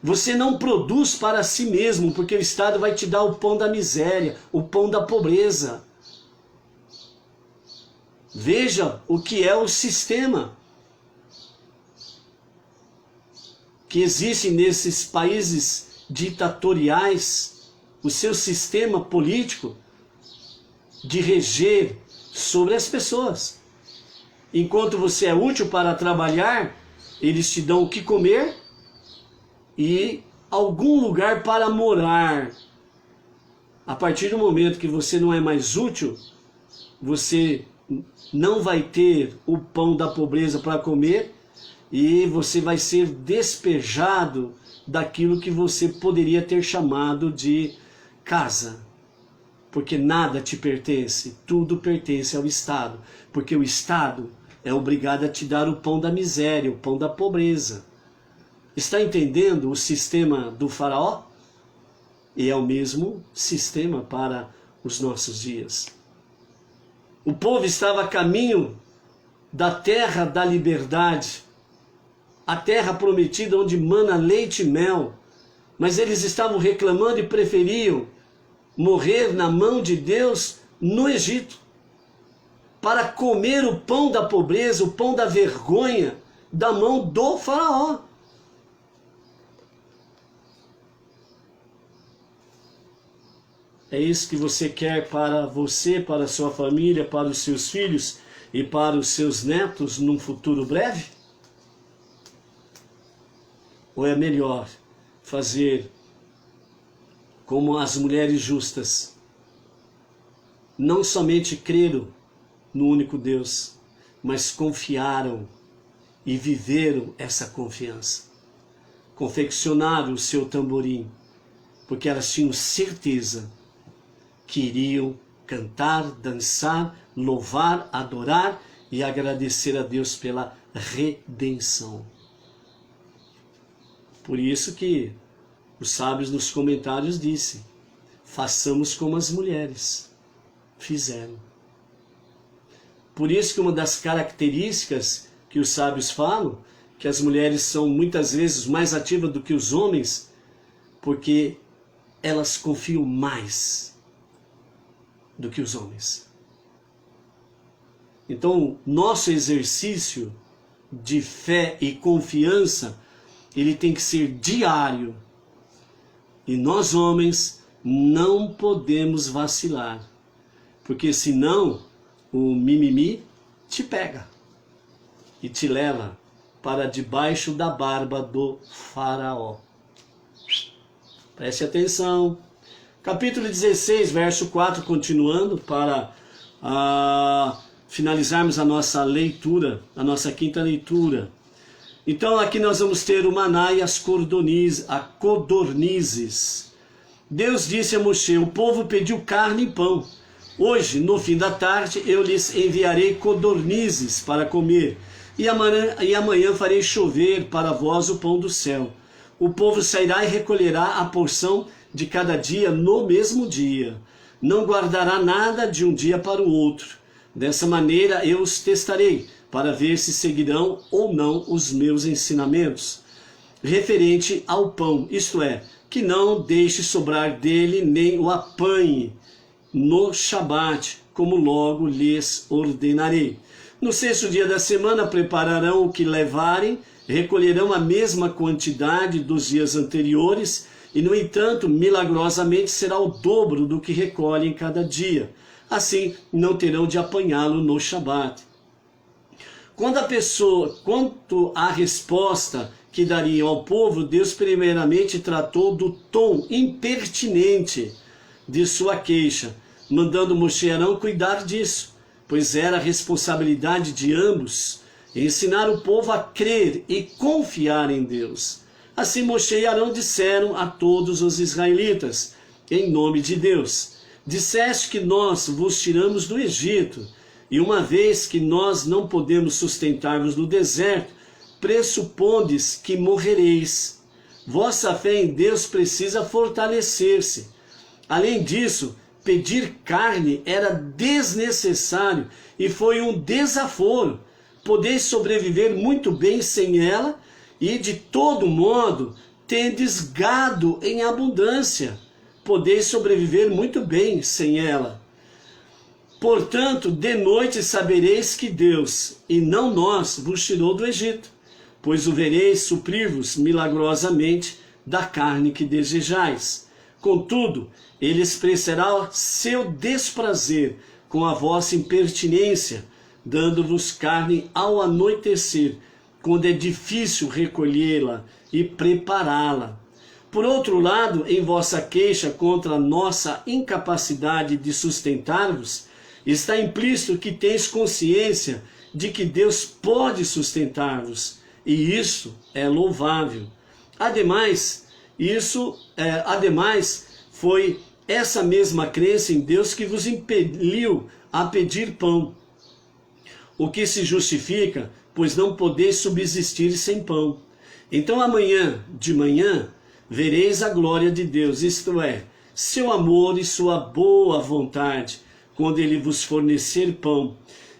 A: Você não produz para si mesmo, porque o Estado vai te dar o pão da miséria, o pão da pobreza. Veja o que é o sistema que existe nesses países ditatoriais, o seu sistema político de reger sobre as pessoas. Enquanto você é útil para trabalhar, eles te dão o que comer e algum lugar para morar. A partir do momento que você não é mais útil, você não vai ter o pão da pobreza para comer e você vai ser despejado daquilo que você poderia ter chamado de casa. Porque nada te pertence, tudo pertence ao Estado. Porque o Estado é obrigado a te dar o pão da miséria, o pão da pobreza. Está entendendo o sistema do faraó? E é o mesmo sistema para os nossos dias. O povo estava a caminho da terra da liberdade, a terra prometida onde mana leite e mel, mas eles estavam reclamando e preferiam morrer na mão de Deus no Egito, para comer o pão da pobreza, o pão da vergonha, da mão do faraó. É isso que você quer para você, para a sua família, para os seus filhos e para os seus netos num futuro breve? Ou é melhor fazer como as mulheres justas? Não somente creram no único Deus, mas confiaram e viveram essa confiança. Confeccionaram o seu tamborim, porque elas tinham certeza que iriam cantar, dançar, louvar, adorar e agradecer a Deus pela redenção. Por isso que os sábios nos comentários dizem: façamos como as mulheres fizeram. Por isso que uma das características que os sábios falam, que as mulheres são muitas vezes mais ativas do que os homens, porque elas confiam mais do que os homens. Então, nosso exercício de fé e confiança, ele tem que ser diário. E nós, homens, não podemos vacilar, porque senão o mimimi te pega e te leva para debaixo da barba do faraó. Preste atenção. Capítulo 16, verso 4, continuando, para finalizarmos a nossa leitura, a nossa quinta leitura. Então aqui nós vamos ter o maná e as codornizes. Deus disse a Moshe: o povo pediu carne e pão. Hoje, no fim da tarde, eu lhes enviarei codornizes para comer, e amanhã farei chover para vós o pão do céu. O povo sairá e recolherá a porção de cada dia no mesmo dia. Não guardará nada de um dia para o outro. Dessa maneira eu os testarei, para ver se seguirão ou não os meus ensinamentos. Referente ao pão, isto é, que não deixe sobrar dele nem o apanhe no Shabat, como logo lhes ordenarei. No sexto dia da semana prepararão o que levarem, recolherão a mesma quantidade dos dias anteriores, e no entanto, milagrosamente será o dobro do que recolhem cada dia. Assim, não terão de apanhá-lo no Shabat. Quanto à resposta que dariam ao povo, Deus primeiramente tratou do tom impertinente de sua queixa, mandando Moshe e Arão cuidar disso, pois era a responsabilidade de ambos ensinar o povo a crer e confiar em Deus. Assim Moshe e Arão disseram a todos os israelitas, em nome de Deus: disseste que nós vos tiramos do Egito, e uma vez que nós não podemos sustentar-vos no deserto, pressupondes que morrereis. Vossa fé em Deus precisa fortalecer-se. Além disso, pedir carne era desnecessário e foi um desaforo. Podeis sobreviver muito bem sem ela, e de todo modo tendes gado em abundância. Podeis sobreviver muito bem sem ela. Portanto, de noite sabereis que Deus, e não nós, vos tirou do Egito, pois o vereis suprir-vos milagrosamente da carne que desejais. Contudo, ele expressará seu desprazer com a vossa impertinência, dando-vos carne ao anoitecer, quando é difícil recolhê-la e prepará-la. Por outro lado, em vossa queixa contra a nossa incapacidade de sustentar-vos, está implícito que tens consciência de que Deus pode sustentar-vos, e isso é louvável. Ademais, foi essa mesma crença em Deus que vos impeliu a pedir pão, o que se justifica, pois não podeis subsistir sem pão. Então amanhã, de manhã, vereis a glória de Deus, isto é, seu amor e sua boa vontade, quando ele vos fornecer pão.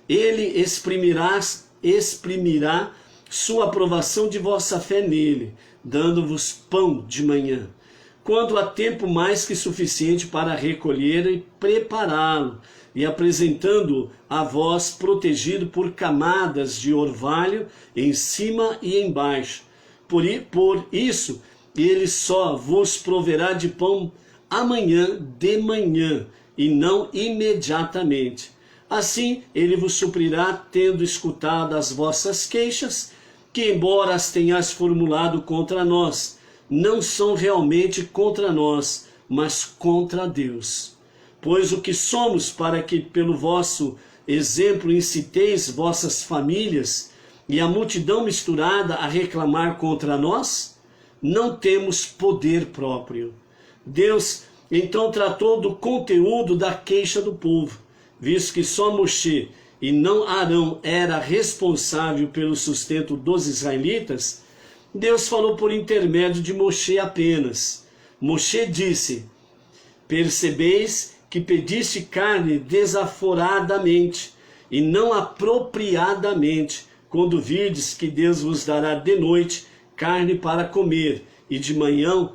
A: Ele exprimirá sua aprovação de vossa fé nele, dando-vos pão de manhã, quando há tempo mais que suficiente para recolher e prepará-lo, e apresentando-o a vós protegido por camadas de orvalho em cima e embaixo. Por isso, ele só vos proverá de pão amanhã de manhã, e não imediatamente. Assim, ele vos suprirá, tendo escutado as vossas queixas, que embora as tenhais formulado contra nós, não são realmente contra nós, mas contra Deus. Pois o que somos para que pelo vosso exemplo inciteis vossas famílias e a multidão misturada a reclamar contra nós? Não temos poder próprio. Deus então tratou do conteúdo da queixa do povo, visto que só Moshe e não Arão era responsável pelo sustento dos israelitas. Deus falou por intermédio de Moshe apenas. Moshe disse: Percebeis que pediste carne desaforadamente, e não apropriadamente, quando virdes que Deus vos dará de noite carne para comer, e de manhã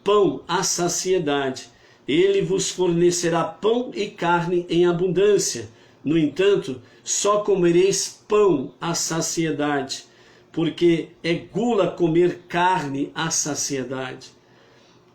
A: pão à saciedade. Ele vos fornecerá pão e carne em abundância. No entanto, só comereis pão à saciedade, porque é gula comer carne à saciedade.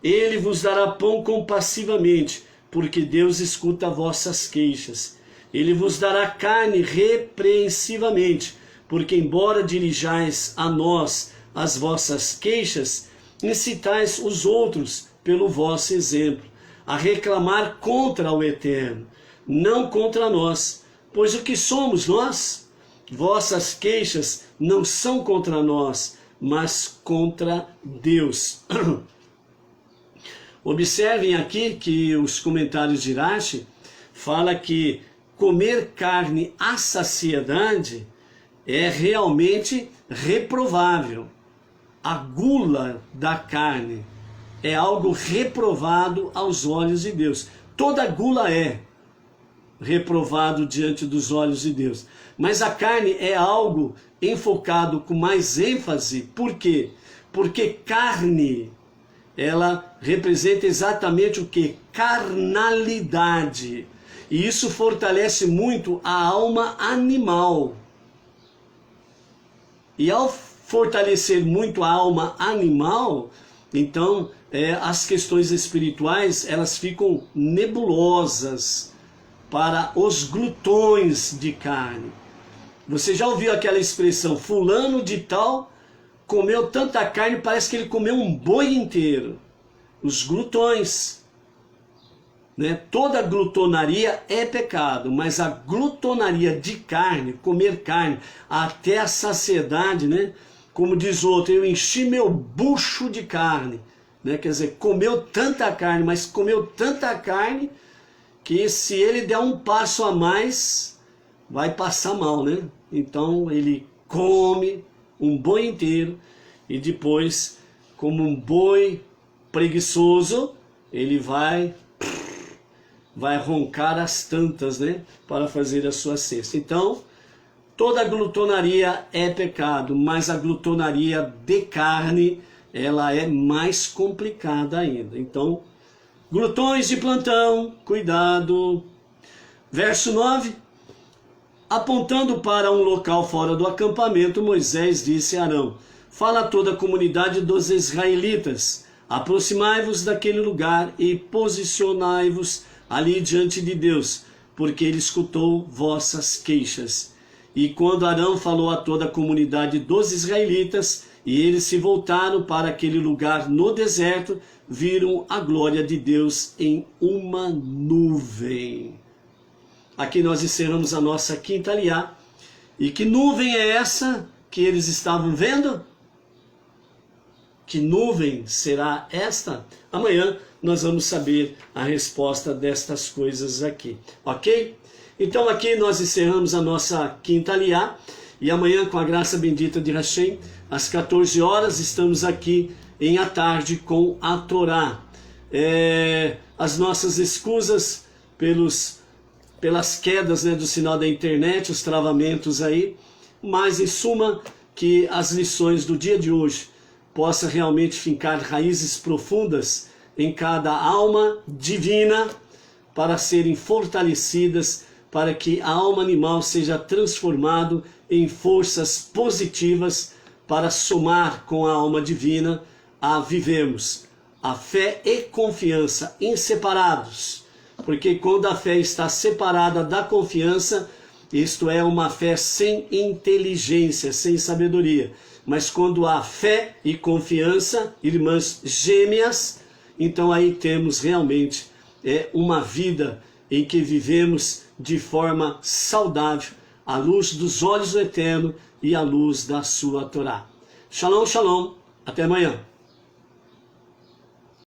A: Ele vos dará pão compassivamente, porque Deus escuta vossas queixas. Ele vos dará carne repreensivamente, porque embora dirijais a nós as vossas queixas, incitais os outros pelo vosso exemplo, a reclamar contra o Eterno, não contra nós. Pois o que somos nós? Vossas queixas não são contra nós, mas contra Deus. Observem aqui que os comentários de Rashi fala que comer carne à saciedade é realmente reprovável. A gula da carne é algo reprovado aos olhos de Deus. Toda gula é reprovado diante dos olhos de Deus. Mas a carne é algo enfocado com mais ênfase. Por quê? Porque carne, ela representa exatamente o que? Carnalidade. E isso fortalece muito a alma animal. E ao fortalecer muito a alma animal, então as questões espirituais elas ficam nebulosas para os glutões de carne. Você já ouviu aquela expressão, fulano de tal comeu tanta carne, parece que ele comeu um boi inteiro. Os glutões, né? Toda glutonaria é pecado, mas a glutonaria de carne, comer carne até a saciedade, né? Como diz o outro, eu enchi meu bucho de carne, né? Quer dizer, comeu tanta carne, mas comeu tanta carne que se ele der um passo a mais, vai passar mal, né? Então ele come um boi inteiro e depois, como um boi preguiçoso, ele vai roncar as tantas, né? Para fazer a sua cesta. Então, toda glutonaria é pecado, mas a glutonaria de carne, ela é mais complicada ainda. Então, glutões de plantão, cuidado. Verso 9. Apontando para um local fora do acampamento, Moisés disse a Arão: fala a toda a comunidade dos israelitas, aproximai-vos daquele lugar e posicionai-vos ali diante de Deus, porque ele escutou vossas queixas. E quando Arão falou a toda a comunidade dos israelitas, e eles se voltaram para aquele lugar no deserto, viram a glória de Deus em uma nuvem. Aqui nós encerramos a nossa quinta aliá. E que nuvem é essa que eles estavam vendo? Que nuvem será esta? Amanhã nós vamos saber a resposta destas coisas aqui, ok? Então aqui nós encerramos a nossa quinta aliá. E amanhã, com a graça bendita de Hashem, às 14 horas, estamos aqui em à tarde com a Torá. As nossas escusas pelas quedas, né, do sinal da internet, os travamentos aí, mas em suma que as lições do dia de hoje possam realmente fincar raízes profundas em cada alma divina para serem fortalecidas, para que a alma animal seja transformado em forças positivas para somar com a alma divina a vivermos a fé e confiança inseparados. Porque quando a fé está separada da confiança, isto é uma fé sem inteligência, sem sabedoria. Mas quando há fé e confiança, irmãs gêmeas, então aí temos realmente uma vida em que vivemos de forma saudável, à luz dos olhos do Eterno e à luz da sua Torá. Shalom, shalom. Até amanhã.